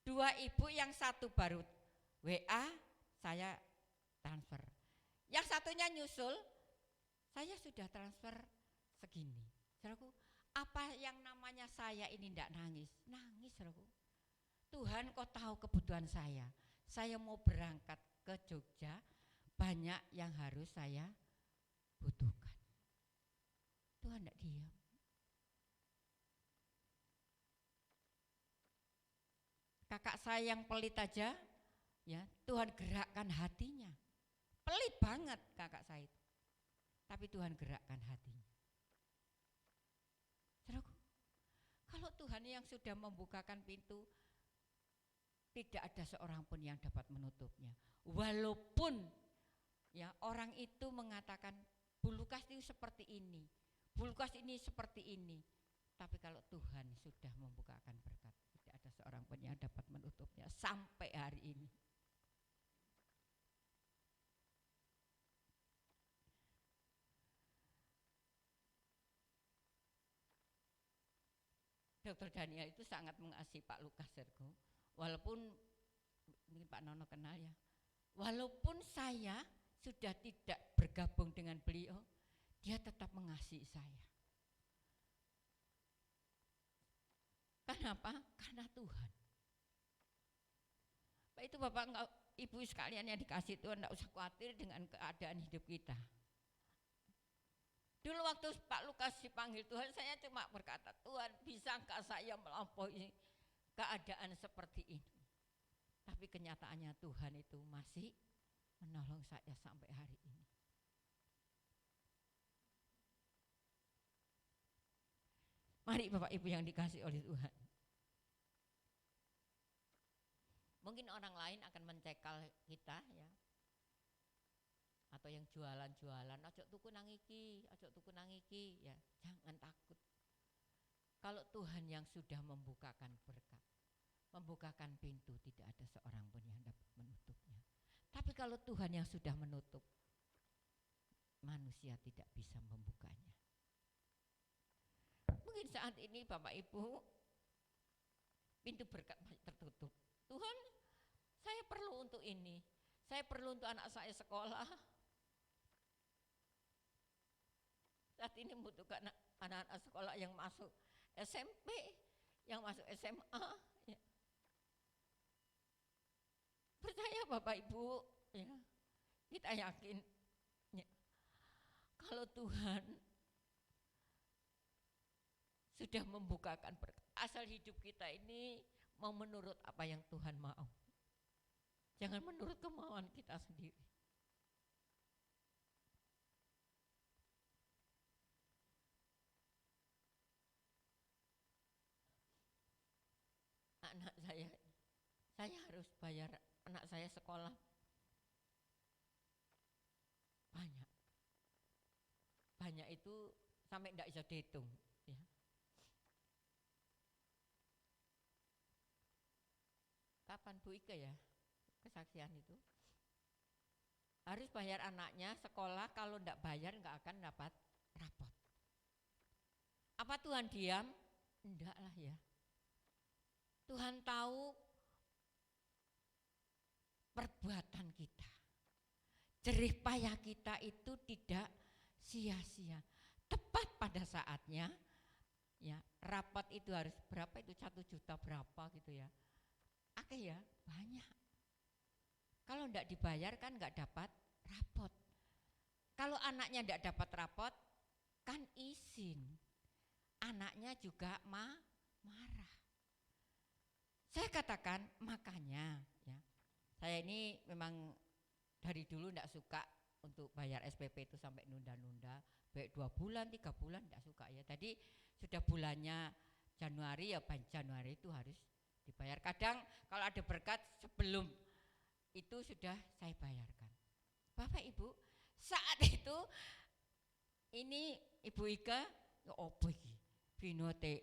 2 ibu, yang satu baru WA, saya transfer. Yang satunya nyusul, saya sudah transfer segini. Saudaraku, apa yang namanya saya ini tidak nangis? Nangis, saudaraku. Tuhan, kau tahu kebutuhan saya. Saya mau berangkat ke Jogja, banyak yang harus saya butuhkan. Tuhan tidak diam. Kakak saya yang pelit aja, ya Tuhan gerakkan hatinya. Pelit banget kakak saya itu. Tapi Tuhan gerakkan hatinya. Saudaraku, kalau Tuhan yang sudah membukakan pintu, tidak ada seorang pun yang dapat menutupnya. Walaupun ya orang itu mengatakan, Bu Lukas itu seperti ini, Bu Lukas ini seperti ini. Tapi kalau Tuhan sudah membukakan berkat, tidak ada seorang pun yang dapat menutupnya sampai hari ini. Dr. Daniel itu sangat mengasihi Pak Lukas, Sergo. Walaupun ini Pak Nono kenal ya, walaupun saya sudah tidak bergabung dengan beliau, dia tetap mengasihi saya. Kenapa? Karena Tuhan. Pak itu Bapak Ibu sekalian yang dikasih Tuhan, tidak usah khawatir dengan keadaan hidup kita. Dulu waktu Pak Lukas dipanggil Tuhan, saya cuma berkata, Tuhan, bisakah saya melampaui keadaan seperti ini? Tapi kenyataannya Tuhan itu masih menolong saya sampai hari ini. Mari Bapak Ibu yang dikasih oleh Tuhan. Mungkin orang lain akan mencekal kita ya. Atau yang jualan-jualan, ojo tuku nangiki ya, jangan takut. Kalau Tuhan yang sudah membukakan berkat, membukakan pintu, tidak ada seorang pun yang dapat menutupnya. Tapi kalau Tuhan yang sudah menutup, manusia tidak bisa membukanya. Mungkin saat ini Bapak Ibu pintu berkat masih tertutup. Tuhan, saya perlu untuk ini, saya perlu untuk anak saya sekolah. Saat ini membutuhkan anak-anak sekolah yang masuk SMP, yang masuk SMA. Ya. Percaya Bapak Ibu, ya, kita yakin ya, kalau Tuhan sudah membukakan berkat, asal hidup kita ini mau menurut apa yang Tuhan mau. Jangan menurut kemauan kita sendiri. Anak saya harus bayar anak saya sekolah banyak. Banyak itu sampai tidak bisa dihitung. Ya. Kapan Bu Ika ya kesaksian itu? Harus bayar anaknya sekolah, kalau tidak bayar nggak akan dapat rapot. Apa Tuhan diam? Enggak lah ya. Tuhan tahu perbuatan kita. Jerih payah kita itu tidak sia-sia. Tepat pada saatnya, ya rapot itu harus berapa itu 1 juta berapa gitu ya. Oke ya, banyak. Kalau enggak dibayar kan enggak dapat rapot. Kalau anaknya enggak dapat rapot, kan izin. Anaknya juga marah. Saya katakan makanya ya. Saya ini memang dari dulu enggak suka untuk bayar SPP itu sampai nunda-nunda. Baik 2 bulan, 3 bulan enggak suka ya. Tadi sudah bulannya Januari ya, Januari itu harus dibayar. Kadang kalau ada berkat sebelum itu sudah saya bayarkan. Bapak Ibu, saat itu ini Ibu Ika ya opo iki? Vinote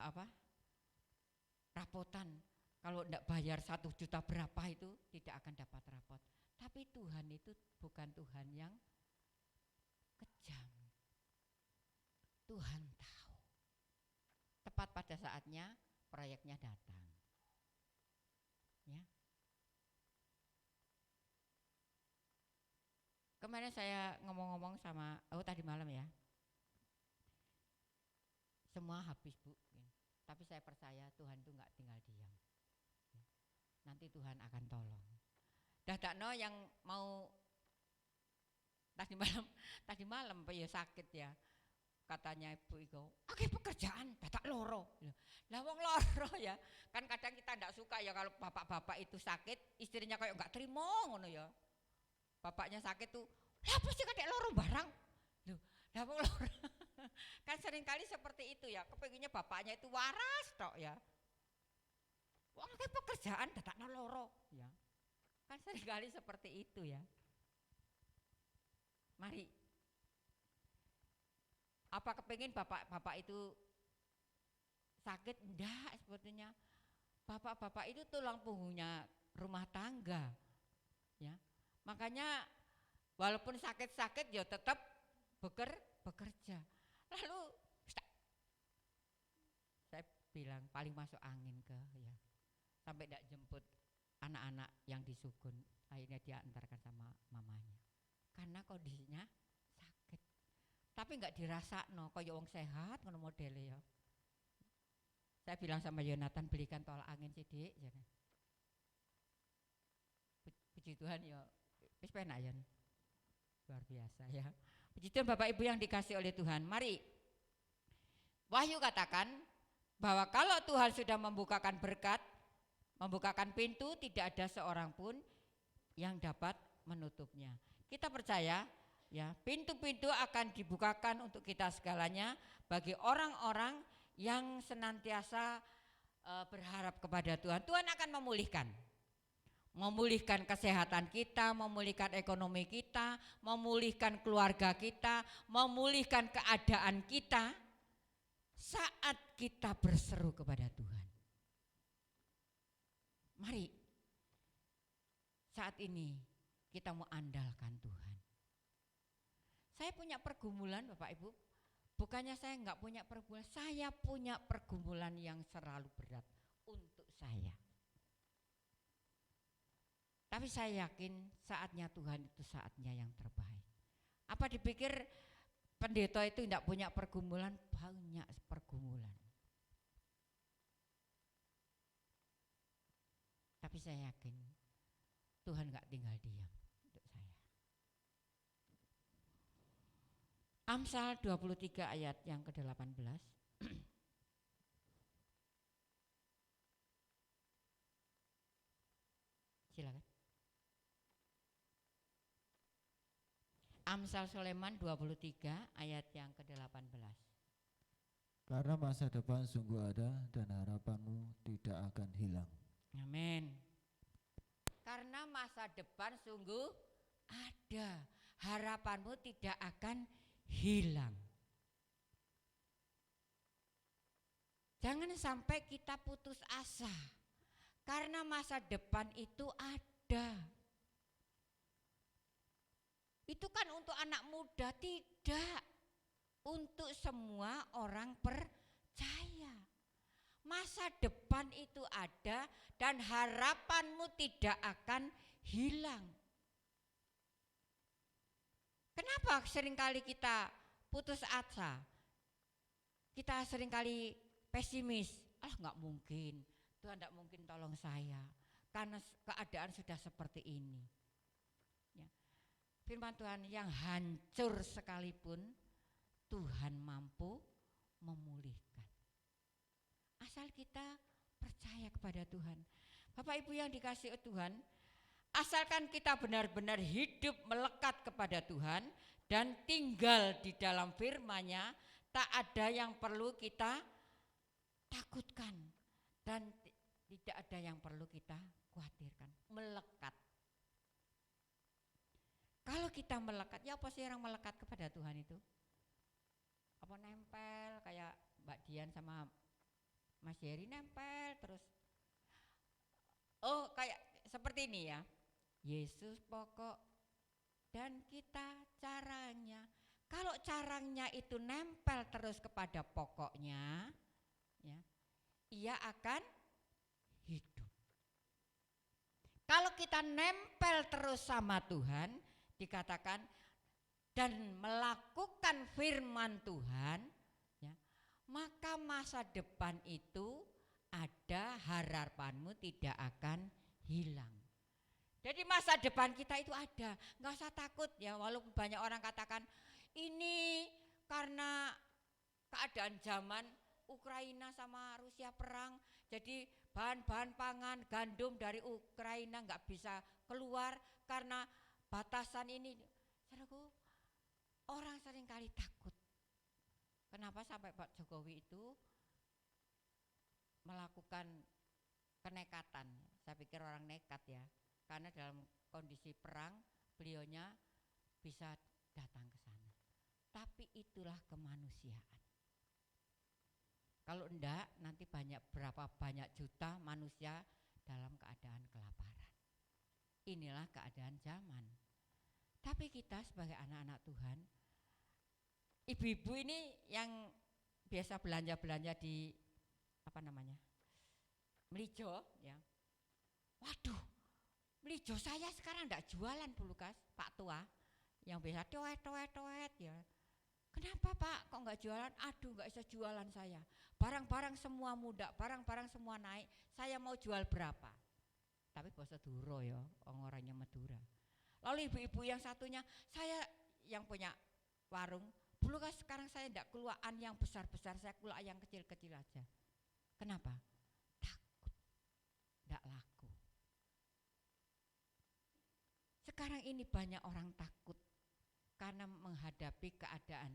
apa? Rapotan. Kalau enggak bayar 1 juta berapa itu tidak akan dapat rapot. Tapi Tuhan itu bukan Tuhan yang kejam. Tuhan tahu. Tepat pada saatnya proyeknya datang. Ya. Kemarin saya ngomong-ngomong sama, tadi malam ya. Semua habis Bu. Tapi saya percaya Tuhan itu enggak tinggal diam. Ya. Nanti Tuhan akan tolong. Dadakno yang mau tadi malam ya sakit ya. Katanya Ibu Iko, "Oke pekerjaan, dadak loro." Lah wong loro ya. Kan kadang kita enggak suka ya kalau bapak-bapak itu sakit, istrinya kayak enggak terima ngono ya. Bapaknya sakit tuh, "Lah apa sih kadek loro barang?" Loh, lah wong loro. Kan seringkali seperti itu ya, kepengennya bapaknya itu waras tok ya. Wong ke pekerjaan dadakno loro ya. Kan seringkali seperti itu ya. Mari. Apa kepengin bapak-bapak itu sakit? Enggak sebetulnya. Bapak-bapak itu tulang punggungnya rumah tangga. Ya. Makanya walaupun sakit-sakit ya tetap bekerja. Lalu saya bilang paling masuk angin ke ya. Sampai enggak jemput anak-anak yang di Sugun, akhirnya dia antarkan sama mamanya. Karena kondisinya sakit. Tapi enggak dirasakno kaya wong sehat ngono modele ya. Saya bilang sama Yonatan, belikan tolak angin sidik ya. Puji Tuhan ya, wis penak ya. Luar biasa ya. Puji Tuhan Bapak Ibu yang dikasih oleh Tuhan. Mari Wahyu katakan bahwa kalau Tuhan sudah membukakan berkat, membukakan pintu, tidak ada seorang pun yang dapat menutupnya. Kita percaya ya, pintu-pintu akan dibukakan untuk kita segalanya bagi orang-orang yang senantiasa berharap kepada Tuhan. Tuhan akan memulihkan kesehatan kita, memulihkan ekonomi kita, memulihkan keluarga kita, memulihkan keadaan kita saat kita berseru kepada Tuhan. Mari saat ini kita mau andalkan Tuhan. Saya punya pergumulan Bapak Ibu, bukannya saya enggak punya pergumulan, saya punya pergumulan yang selalu berat untuk saya. Tapi saya yakin saatnya Tuhan itu saatnya yang terbaik. Apa dipikir pendeta itu tidak punya pergumulan? Banyak pergumulan. Tapi saya yakin Tuhan gak tinggal diam untuk saya. Amsal 23 ayat yang ke-18. Silakan. Amsal Sulaiman 23 ayat yang ke-18. Karena masa depan sungguh ada dan harapanmu tidak akan hilang. Amin. Karena masa depan sungguh ada, harapanmu tidak akan hilang. Jangan sampai kita putus asa, karena masa depan itu ada. Itu kan untuk anak muda, tidak. Untuk semua orang percaya. Masa depan itu ada dan harapanmu tidak akan hilang. Kenapa seringkali kita putus asa? Kita seringkali pesimis. Nggak mungkin, Tuhan nggak mungkin tolong saya karena keadaan sudah seperti ini. Ya. Firman Tuhan, yang hancur sekalipun Tuhan mampu memulihkan. Asal kita percaya kepada Tuhan. Bapak Ibu yang dikasihi Tuhan, asalkan kita benar-benar hidup melekat kepada Tuhan dan tinggal di dalam firman-Nya, tak ada yang perlu kita takutkan dan tidak ada yang perlu kita khawatirkan. Melekat. Kalau kita melekat, ya apa sih orang melekat kepada Tuhan itu? Apa nempel kayak Mbak Dian sama Mas Heri nempel terus. Oh, kayak seperti ini ya. Yesus pokok dan kita caranya. Kalau caranya itu nempel terus kepada pokoknya, ya, ia akan hidup. Kalau kita nempel terus sama Tuhan, dikatakan dan melakukan firman Tuhan, ya, maka masa depan itu ada, harapanmu tidak akan hilang. Jadi masa depan kita itu ada, nggak usah takut ya. Walaupun banyak orang katakan ini karena keadaan zaman Ukraina sama Rusia perang, jadi bahan-bahan pangan gandum dari Ukraina nggak bisa keluar karena batasan ini. Saudaraku, orang seringkali takut. Kenapa sampai Pak Jokowi itu melakukan kenekatan? Saya pikir orang nekat ya, karena dalam kondisi perang beliaunya bisa datang ke sana. Tapi itulah kemanusiaan. Kalau enggak, nanti berapa banyak juta manusia dalam keadaan kelaparan. Inilah keadaan zaman. Tapi kita sebagai anak-anak Tuhan, ibu-ibu ini yang biasa belanja-belanja di Melijo ya. Waduh, Melijo saya sekarang enggak jualan Bu Lukas, Pak Tua, yang biasa toet ya. Kenapa Pak kok enggak jualan? Aduh, enggak bisa jualan saya. Barang-barang semua muda, barang-barang semua naik. Saya mau jual berapa? Tapi bahasa Duro ya, orangnya Madura. Lalu ibu-ibu yang satunya, saya yang punya warung, Bu Lukas sekarang saya enggak keluaran yang besar-besar, saya keluar yang kecil-kecil aja. Kenapa? Takut, enggak laku. Sekarang ini banyak orang takut karena menghadapi keadaan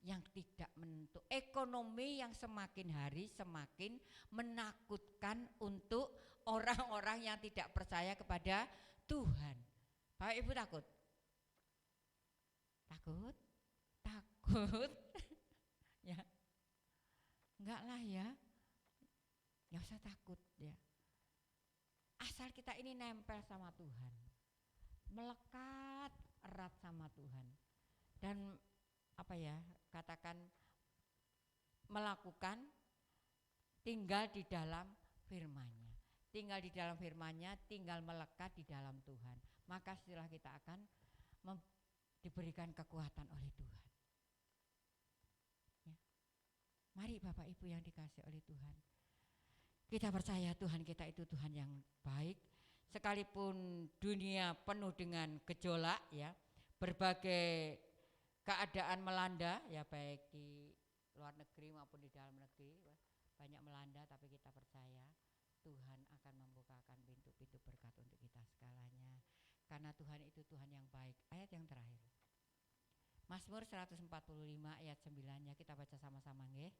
yang tidak menentu, ekonomi yang semakin hari semakin menakutkan untuk orang-orang yang tidak percaya kepada Tuhan. Bapak Ibu takut? Takut? Takut? Ya, enggak lah ya, enggak usah takut ya. Asal kita ini nempel sama Tuhan, melekat erat sama Tuhan, dan katakan melakukan tinggal di dalam firman-Nya. tinggal di dalam firman-Nya, tinggal melekat di dalam Tuhan. Maka setelah kita akan diberikan kekuatan oleh Tuhan. Ya. Mari Bapak Ibu yang dikasihi oleh Tuhan. Kita percaya Tuhan kita itu Tuhan yang baik. Sekalipun dunia penuh dengan gejolak ya, berbagai keadaan melanda ya, baik di luar negeri maupun di dalam negeri banyak melanda, tapi kita percaya Tuhan akan membukakan pintu-pintu berkat untuk kita segalanya. Karena Tuhan itu Tuhan yang baik. Ayat yang terakhir. Mazmur 145 ayat 9-nya kita baca sama-sama nggih.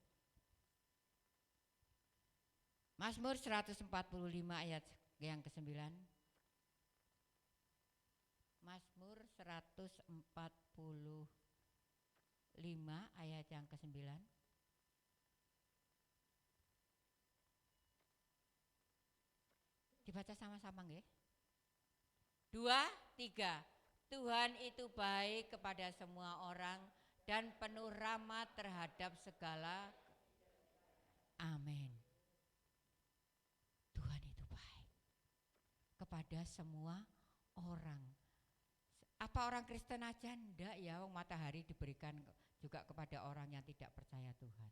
Mazmur 145 ayat yang ke-9. Mazmur 145 ayat yang ke-9. Dibaca sama-sama nggih. 2, 3. Tuhan itu baik kepada semua orang dan penuh rahmat terhadap segala. Amin. Tuhan itu baik kepada semua orang. Apa orang Kristen aja? Enggak ya, matahari diberikan juga kepada orang yang tidak percaya Tuhan.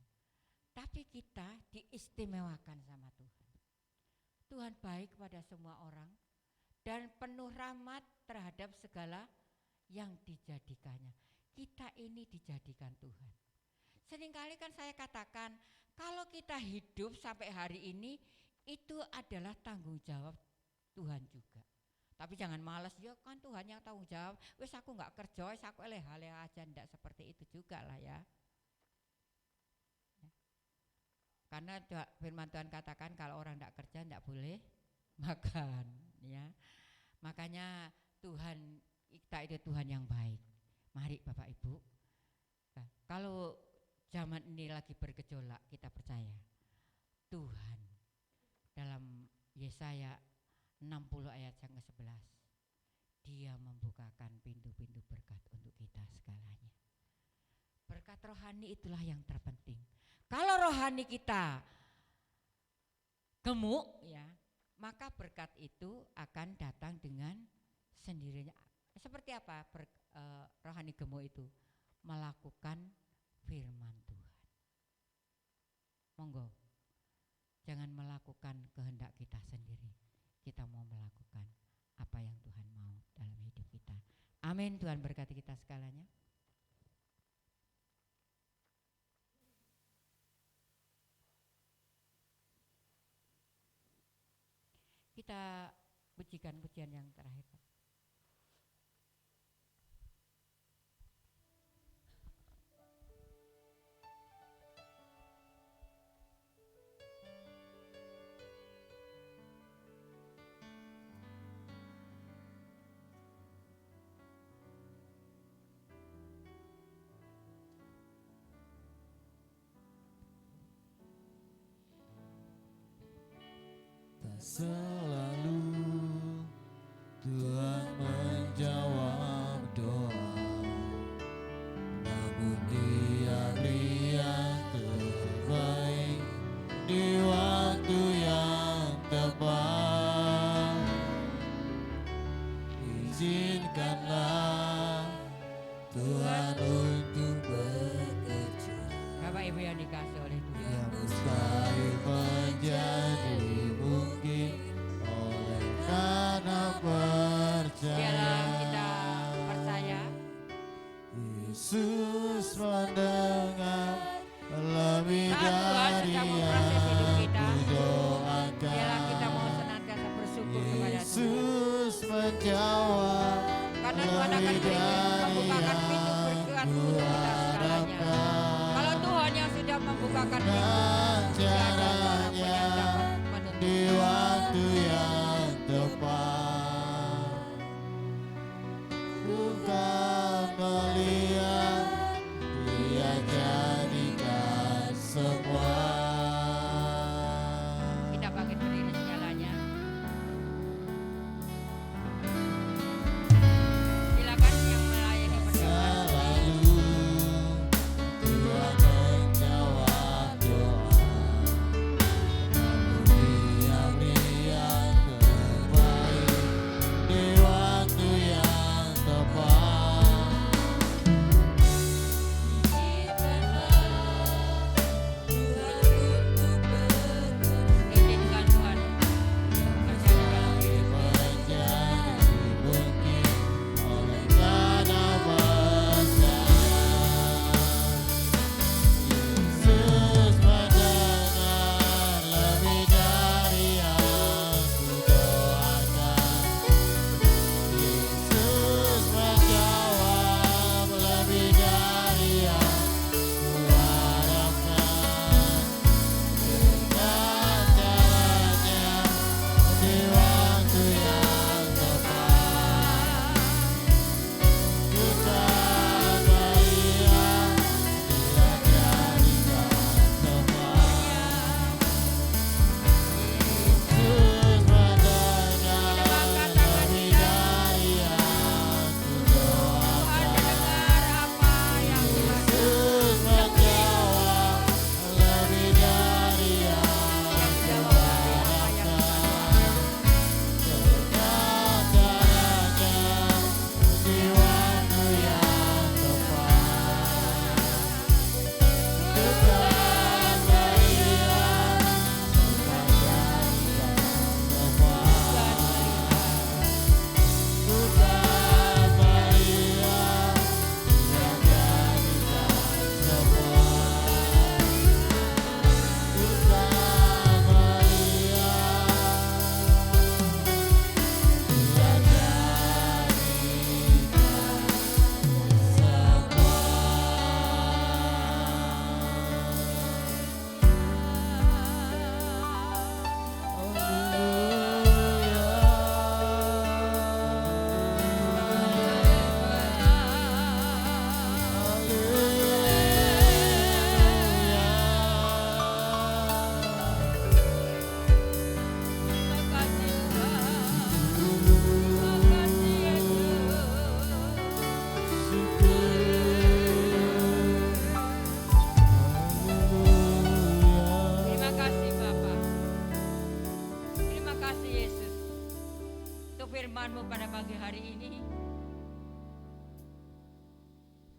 Tapi kita diistimewakan sama Tuhan. Tuhan baik kepada semua orang dan penuh rahmat terhadap segala yang dijadikannya. Kita ini dijadikan Tuhan. Seringkali kan saya katakan, kalau kita hidup sampai hari ini, itu adalah tanggung jawab Tuhan juga. Tapi jangan malas, ya kan Tuhan yang tanggung jawab. Wes aku nggak kerja, wes aku eleh-eleh aja, ndak seperti itu juga lah ya. Karena firman Tuhan katakan kalau orang ndak kerja ndak boleh makan, ya. Makanya Tuhan kita itu Tuhan yang baik. Mari Bapak Ibu, nah, kalau zaman ini lagi bergejolak, kita percaya Tuhan dalam Yesaya 60 ayat yang ke-11, Dia membukakan pintu-pintu berkat untuk kita segalanya. Berkat rohani itulah yang terpenting. Kalau rohani kita gemuk ya, maka berkat itu akan datang dengan sendirinya. Seperti apa rohani gemuk itu? Melakukan firman Tuhan. Monggo, jangan melakukan kehendak kita sendiri. Kita mau melakukan apa yang Tuhan mau dalam hidup kita. Amin. Tuhan berkati kita segalanya. Kita pujikan pujian yang terakhir. Selalu Tuhan menjawab doa, namun Dia beri yang terbaik di waktu yang tepat. Izinkanlah Tuhan untuk bekerja. Bapak Ibu yang dikasihi oleh Tuhan, Yang mustahil menjadi mungkin oleh karena percaya. biarlah kita percaya. Yesus mendengar lebih Saat Tuhan dari sedang yang memproses hidup kita, kudoakan. biarlah kita mau senantiasa bersyukur kepada Tuhan. Yesus menjawab Karena Tuhan akan membukakan pintu berkat untuk kita segalanya. Kalau Tuhan yang sudah membukakan pintu, tidak ada seorang pun yang dapat menutup. di waktu yang tepat. Bukan melihat Dia jadikan semua. Kita bangkit berdiri segalanya. Silakan yang melayani berdoa. Selalu Tuhan menjawab doa, kasih Yesus untuk firman-Mu pada pagi hari ini.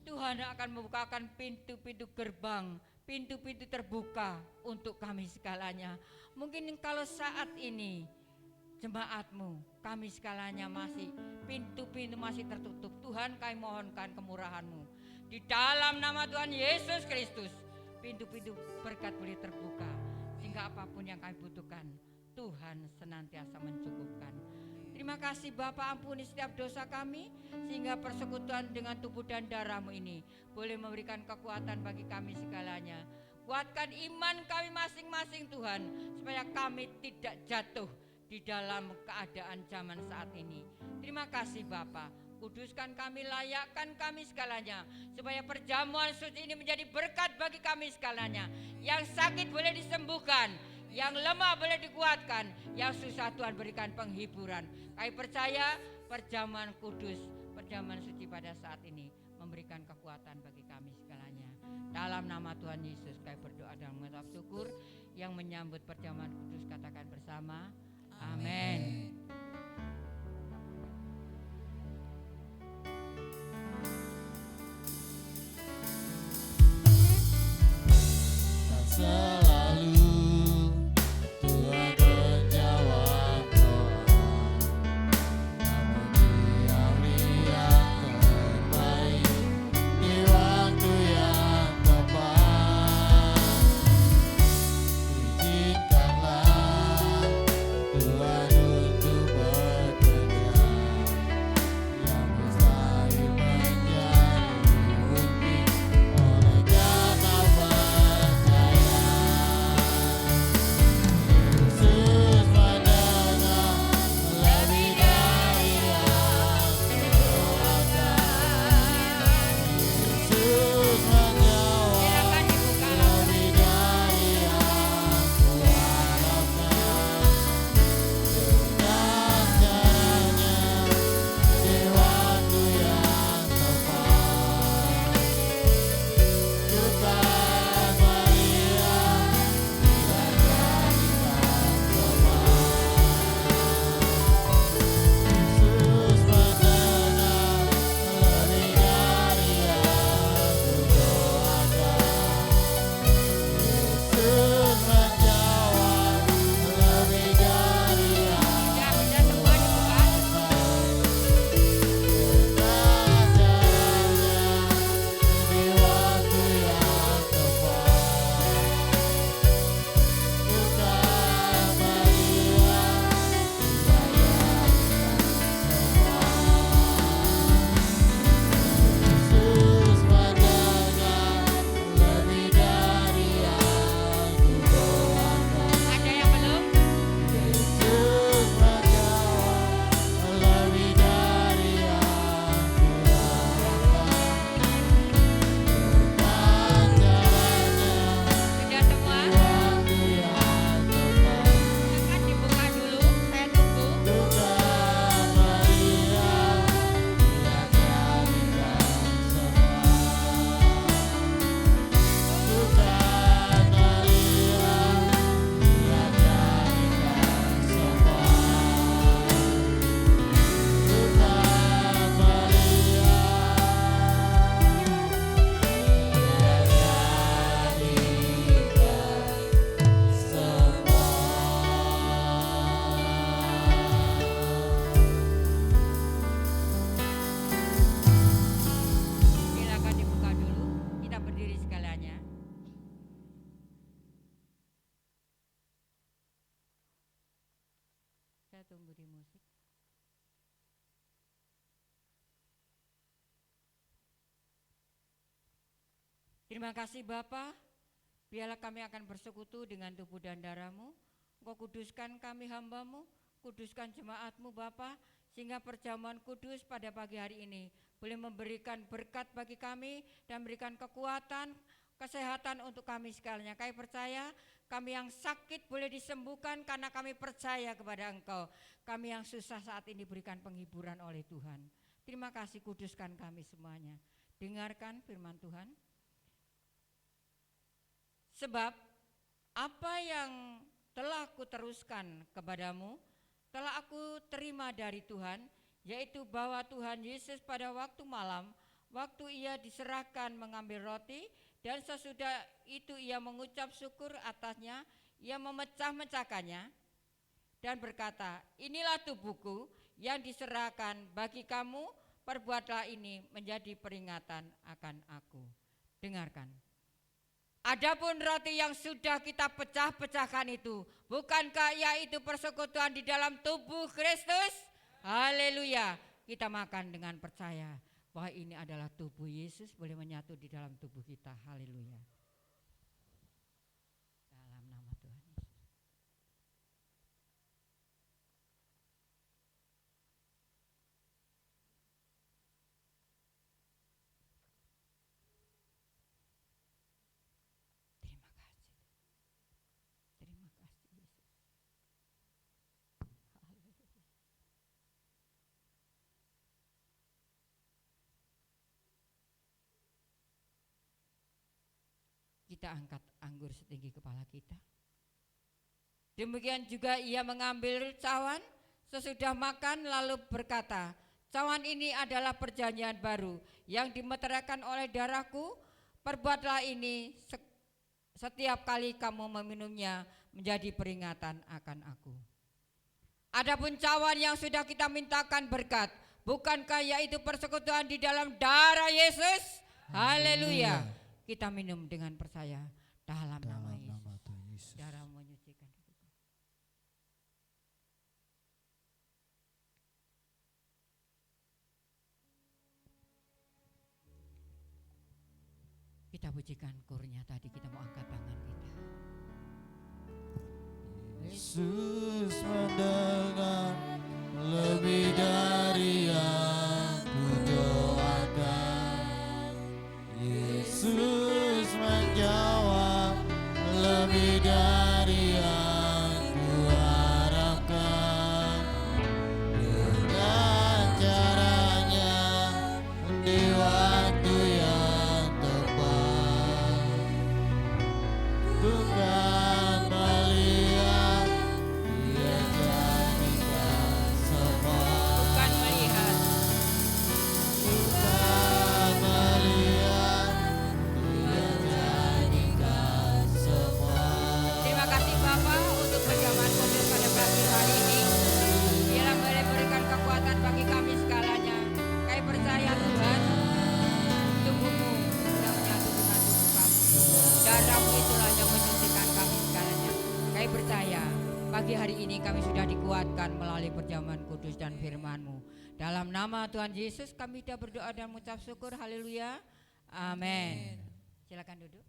Tuhan akan membukakan pintu-pintu gerbang, pintu-pintu terbuka untuk kami segalanya. Mungkin kalau saat ini jemaat-Mu, kami segalanya masih pintu-pintu masih tertutup. Tuhan, kami mohonkan kemurahan-Mu. Di dalam nama Tuhan Yesus Kristus, pintu-pintu berkat boleh terbuka. Sehingga apapun yang kami butuhkan, Tuhan senantiasa mencukupkan. Terima kasih Bapa, ampuni setiap dosa kami, sehingga persekutuan dengan tubuh dan darah-Mu ini boleh memberikan kekuatan bagi kami segalanya. Kuatkan iman kami masing-masing Tuhan, supaya kami tidak jatuh di dalam keadaan zaman saat ini. Terima kasih Bapa, kuduskan kami, layakkan kami segalanya, supaya perjamuan suci ini menjadi berkat bagi kami segalanya. Yang sakit boleh disembuhkan, yang lemah boleh dikuatkan, yang susah Tuhan berikan penghiburan. Kami percaya perjamuan kudus, perjamuan suci pada saat ini memberikan kekuatan bagi kami segalanya. Dalam nama Tuhan Yesus kami berdoa dan mengucap syukur. Yang menyambut perjamuan kudus katakan bersama, amin. Selalu Tuhan menjawab doa, namun Dia beri yang terbaik di waktu yang tepat. Izinkanlah Tuhan untuk bekerja, yang mustahil menjadi mungkin oleh karena Yesus mendengar lebih dari yang kudoakan. Yesus menjawab Silakan dibuka lebih dari yang kuharapkan. Dengan caranya di waktu yang tepat. Tuhan Maria Yesus mendengar lebih dari yang kudoakan. Yesus menjawab lebih dari yang Ya, bisa semua dibuka. dengan caranya di waktu yang tepat. Tuhan Maria Yesus mendengar lebih dari yang kudoakan. Ada yang belum? Yesus menjawab lebih dari yang kuharapkan. Dengan caranya Sudah semua? waktu yang tepat. Silakan dibuka dulu, saya tunggu. Tuhan Maria yang jadikan semua. Tuhan Maria yang jadikan semua. Tuhan Maria Silakan dibuka dulu. Kita berdiri segalanya. Saya tunggu di musik. Terima kasih Bapa. Biarlah kami akan bersekutu dengan tubuh dan darah-Mu. Engkau kuduskan kami hamba-Mu, kuduskan jemaat-Mu Bapa, sehingga perjamuan kudus pada pagi hari ini boleh memberikan berkat bagi kami dan memberikan kekuatan, kesehatan untuk kami sekalian. Kami percaya kami yang sakit boleh disembuhkan karena kami percaya kepada Engkau. Kami yang susah saat ini berikan penghiburan oleh Tuhan. Terima kasih, kuduskan kami semuanya. Dengarkan firman Tuhan. Sebab apa yang telah kuteruskan kepadamu telah aku terima dari Tuhan, yaitu bahwa Tuhan Yesus pada waktu malam, waktu ia diserahkan mengambil roti, dan sesudah itu ia mengucap syukur atasnya, ia memecah-mecahkannya dan berkata, inilah tubuhku yang diserahkan bagi kamu, perbuatlah ini menjadi peringatan akan aku. Dengarkan. Adapun roti yang sudah kita pecah-pecahkan itu, bukankah yaitu persekutuan di dalam tubuh Kristus? Haleluya. Kita makan dengan percaya bahwa ini adalah tubuh Yesus, boleh menyatu di dalam tubuh kita. Haleluya. Dalam nama Tuhan Yesus. Terima kasih. Terima kasih Yesus. Haleluya. Kita angkat anggur setinggi kepala kita. Demikian juga ia mengambil cawan sesudah makan lalu berkata, cawan ini adalah perjanjian baru yang dimeteraikan oleh darahku, perbuatlah ini setiap kali kamu meminumnya menjadi peringatan akan aku. Adapun cawan yang sudah kita mintakan berkat, bukankah yaitu persekutuan di dalam darah Yesus? Haleluya. Kita minum dengan percaya dalam nama Yesus. Darah menyucikan hidup. Kita pujikan kurnya tadi, kita mau angkat tangan kita. Yesus mendengar lebih dari yang kudoakan. Yesus menjawab lebih dari yang kuharapkan. Dengan caranya di waktu yang tepat, bukan melihat dia jadikan semua. Bukan melihat, Bukan melihat dia jadikan semua. terima kasih Bapa untuk perjamuan kudus pada pagi hari ini. Biarlah boleh berikan kekuatan bagi kami segalanya. Kami percaya Tuhan, tubuhmu sudah menyatu dengan tubuh kami. Darahmu itulah yang menyucikan kami segalanya. Kami percaya pagi hari ini kami sudah dikuatkan melalui perjamuan kudus dan firman-Mu. Dalam nama Tuhan Yesus kami sudah berdoa dan mengucap syukur. Haleluya. Amin. Silakan duduk.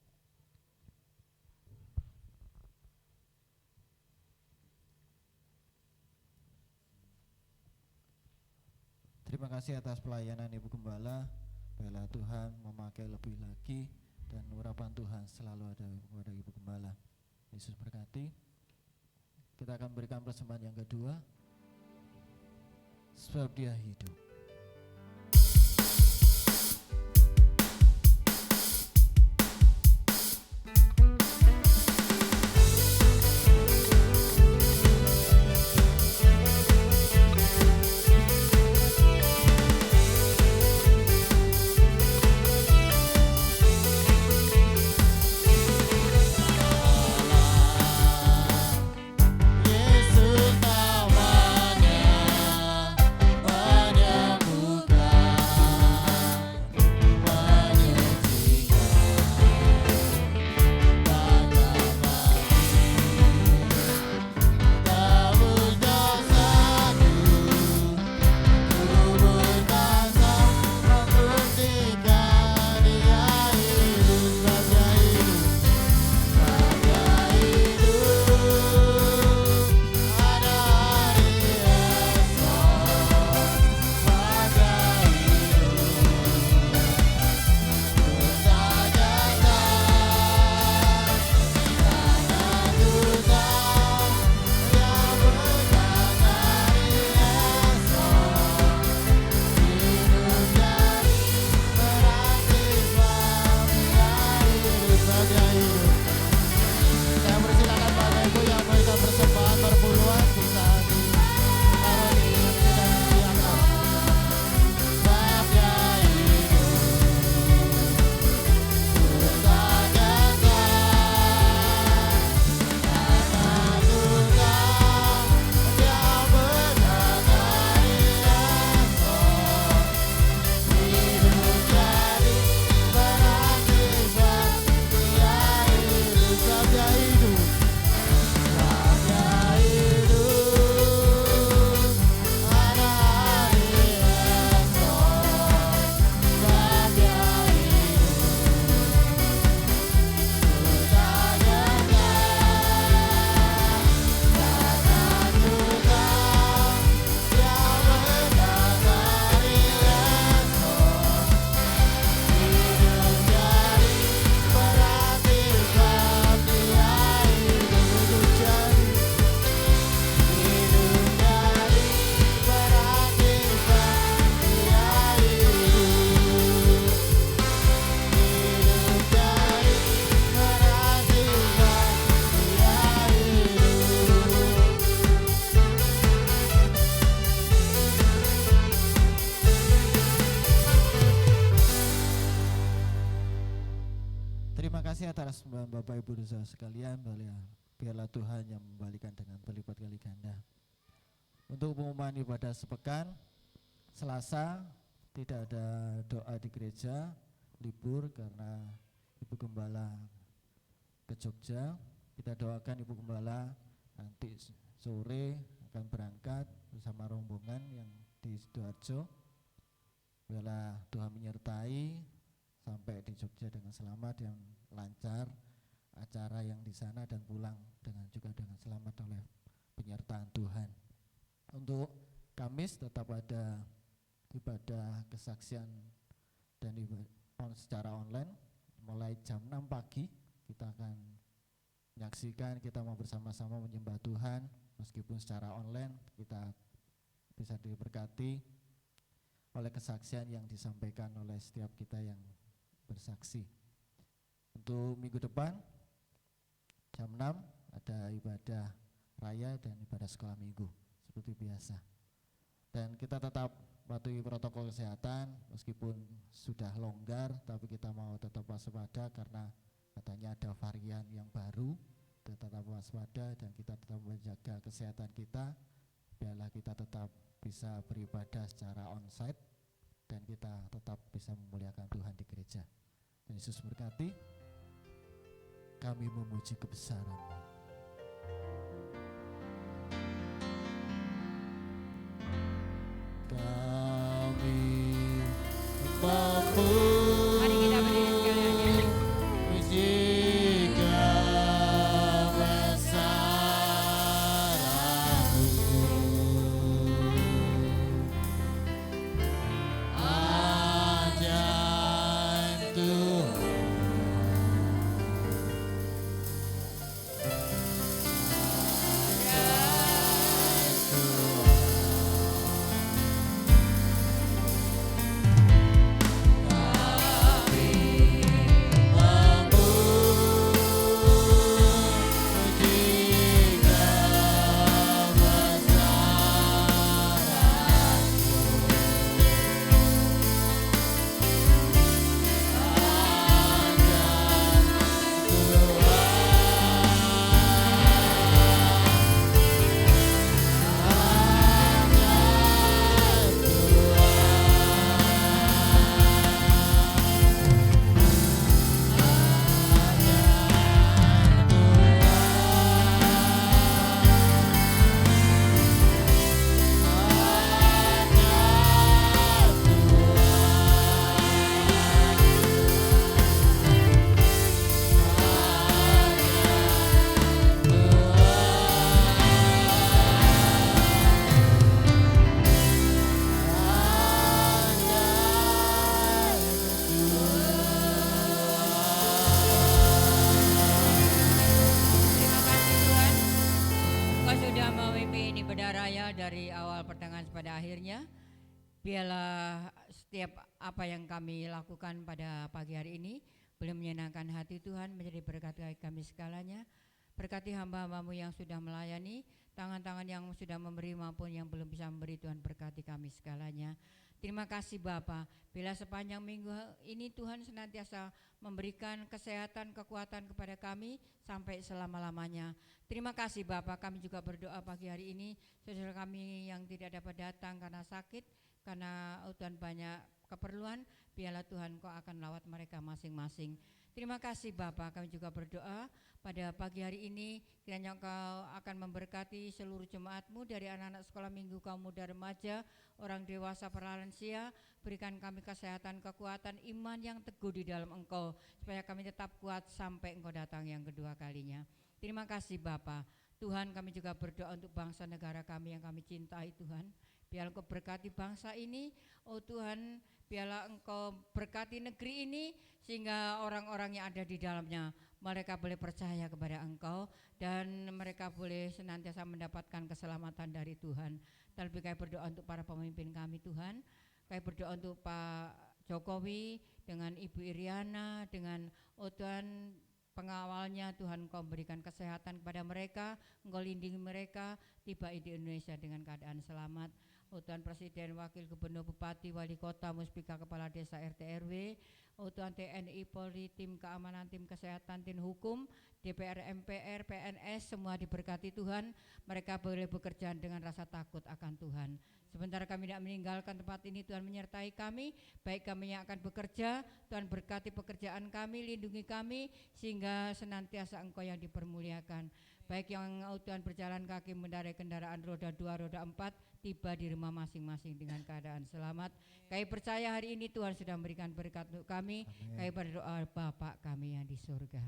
Terima kasih atas pelayanan Ibu Gembala. Biarlah Tuhan memakai lebih lagi dan urapan Tuhan selalu ada kepada Ibu Gembala. Yesus berkati. Kita akan berikan persembahan yang kedua. Sebab Dia hidup. Yesus namanya saudara sekalian, biarlah Tuhan yang membalikan dengan berlipat kali ganda. Untuk pengumuman ibadah sepekan, Selasa tidak ada doa di gereja, libur karena Ibu Gembala ke Jogja. Kita doakan Ibu Gembala nanti sore akan berangkat bersama rombongan yang di Sidoarjo. Biarlah Tuhan menyertai sampai di Jogja dengan selamat dan lancar acara yang di sana dan pulang dengan selamat oleh penyertaan Tuhan. Untuk Kamis tetap ada ibadah kesaksian dan ibadah secara online mulai jam 6 pagi. Kita akan menyaksikan, kita mau bersama-sama menyembah Tuhan meskipun secara online. Kita bisa diberkati oleh kesaksian yang disampaikan oleh setiap kita yang bersaksi. Untuk minggu depan jam 6 ada ibadah raya dan ibadah sekolah minggu seperti biasa. Dan kita tetap patuhi protokol kesehatan meskipun sudah longgar, tapi kita mau tetap waspada karena katanya ada varian yang baru. Kita tetap waspada dan kita tetap menjaga kesehatan kita. Biarlah kita tetap bisa beribadah secara onsite dan kita tetap bisa memuliakan Tuhan di gereja. Dan Yesus berkati. Kami memuji kebesaran-Mu. Mari kita berdiri sekalian ya. Dari awal pertengahan pada akhirnya, biarlah setiap apa yang kami lakukan pada pagi hari ini boleh menyenangkan hati Tuhan, menjadi berkat bagi kami segalanya. Berkati hamba-hamba-Mu yang sudah melayani, tangan-tangan yang sudah memberi maupun yang belum bisa memberi, Tuhan berkati kami segalanya. Terima kasih Bapa, bila sepanjang minggu ini Tuhan senantiasa memberikan kesehatan, kekuatan kepada kami sampai selama-lamanya. Terima kasih Bapa, kami juga berdoa pagi hari ini saudara kami yang tidak dapat datang karena sakit, karena Tuhan banyak keperluan, biarlah Tuhan Kau akan lawat mereka masing-masing. Terima kasih Bapa, kami juga berdoa pada pagi hari ini kiranya Engkau akan memberkati seluruh jemaat-Mu dari anak-anak sekolah minggu, kaum muda remaja, orang dewasa, para lansia. Berikan kami kesehatan, kekuatan, iman yang teguh di dalam Engkau, supaya kami tetap kuat sampai Engkau datang yang kedua kalinya. Terima kasih Bapa. Tuhan, kami juga berdoa untuk bangsa negara kami yang kami cintai Tuhan. Biarlah Engkau berkati bangsa ini, oh Tuhan, biarlah Engkau berkati negeri ini sehingga orang-orang yang ada di dalamnya mereka boleh percaya kepada Engkau dan mereka boleh senantiasa mendapatkan keselamatan dari Tuhan. Terlebih kami berdoa untuk para pemimpin kami Tuhan. Kami berdoa untuk Pak Jokowi dengan Ibu Iriana, dengan Tuhan pengawalnya. Tuhan Engkau berikan kesehatan kepada mereka, Engkau lindungi mereka, tiba di Indonesia dengan keadaan selamat. Utuhan Presiden, Wakil Gubernur, Bupati, Wali Kota, Muspika, Kepala Desa, RT RW, utuhan TNI, Polri, tim keamanan, tim kesehatan, tim hukum, DPR, MPR, PNS, semua diberkati Tuhan. Mereka boleh bekerja dengan rasa takut akan Tuhan. Sebentar kami tidak meninggalkan tempat ini, Tuhan menyertai kami, baik kami yang akan bekerja, Tuhan berkati pekerjaan kami, lindungi kami, sehingga senantiasa Engkau yang dipermuliakan. Baik yang Tuhan berjalan kaki mengendarai kendaraan roda 2, roda 4, tiba di rumah masing-masing dengan keadaan selamat. Kami percaya hari ini Tuhan sudah memberikan berkat untuk kami. Kami berdoa Bapa kami yang di surga.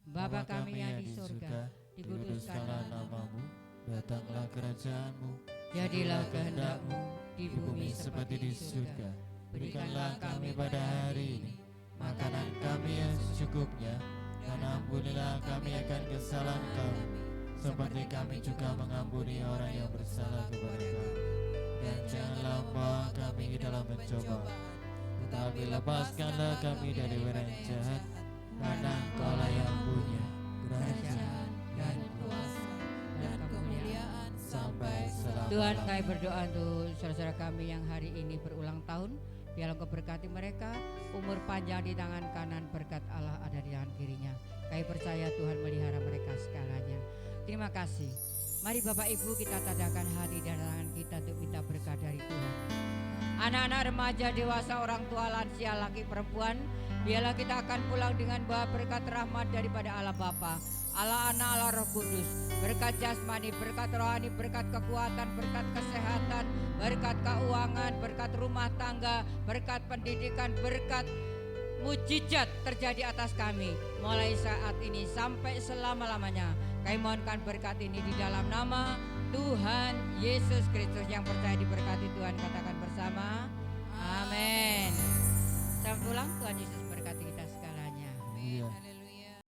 Bapa kami yang di surga, dikuduskanlah namamu, datanglah kerajaanmu, jadilah kehendak-Mu di bumi seperti di surga. Berikanlah kami pada hari ini makanan kami yang secukupnya, dan ampunilah kami akan kesalahan kami, seperti kami juga mengampuni orang yang bersalah kepada kami. Dan janganlah membawa kami ke dalam pencobaan, tetapi lepaskanlah kami dari orang yang jahat, karena Engkaulah yang punya kerajaan dan kuasa dan kemuliaan sampai selamanya. Tuhan, kami berdoa untuk saudara-saudara kami yang hari ini berulang tahun. Biarlah Engkau berkati mereka, umur panjang di tangan kanan, berkat Allah ada di tangan kirinya. Kami percaya Tuhan melihara mereka segalanya. Terima kasih. Mari Bapak Ibu kita tadakan hati dan tangan kita untuk minta berkat dari Tuhan. Anak-anak, remaja, dewasa, orang tua, lansia, laki, perempuan, biarlah kita akan pulang dengan bawa berkat rahmat daripada Allah Bapa, Allah Anak, Allah Roh Kudus, berkat jasmani, berkat rohani, berkat kekuatan, berkat kesehatan, berkat keuangan, berkat rumah tangga, berkat pendidikan, berkat mujizat terjadi atas kami mulai saat ini sampai selama-lamanya. Kami mohonkan berkat ini di dalam nama Tuhan Yesus Kristus. Yang percaya diberkati Tuhan katakan bersama amin. Selamat pulang, Tuhan Yesus berkati kita segalanya. Amin. Haleluya.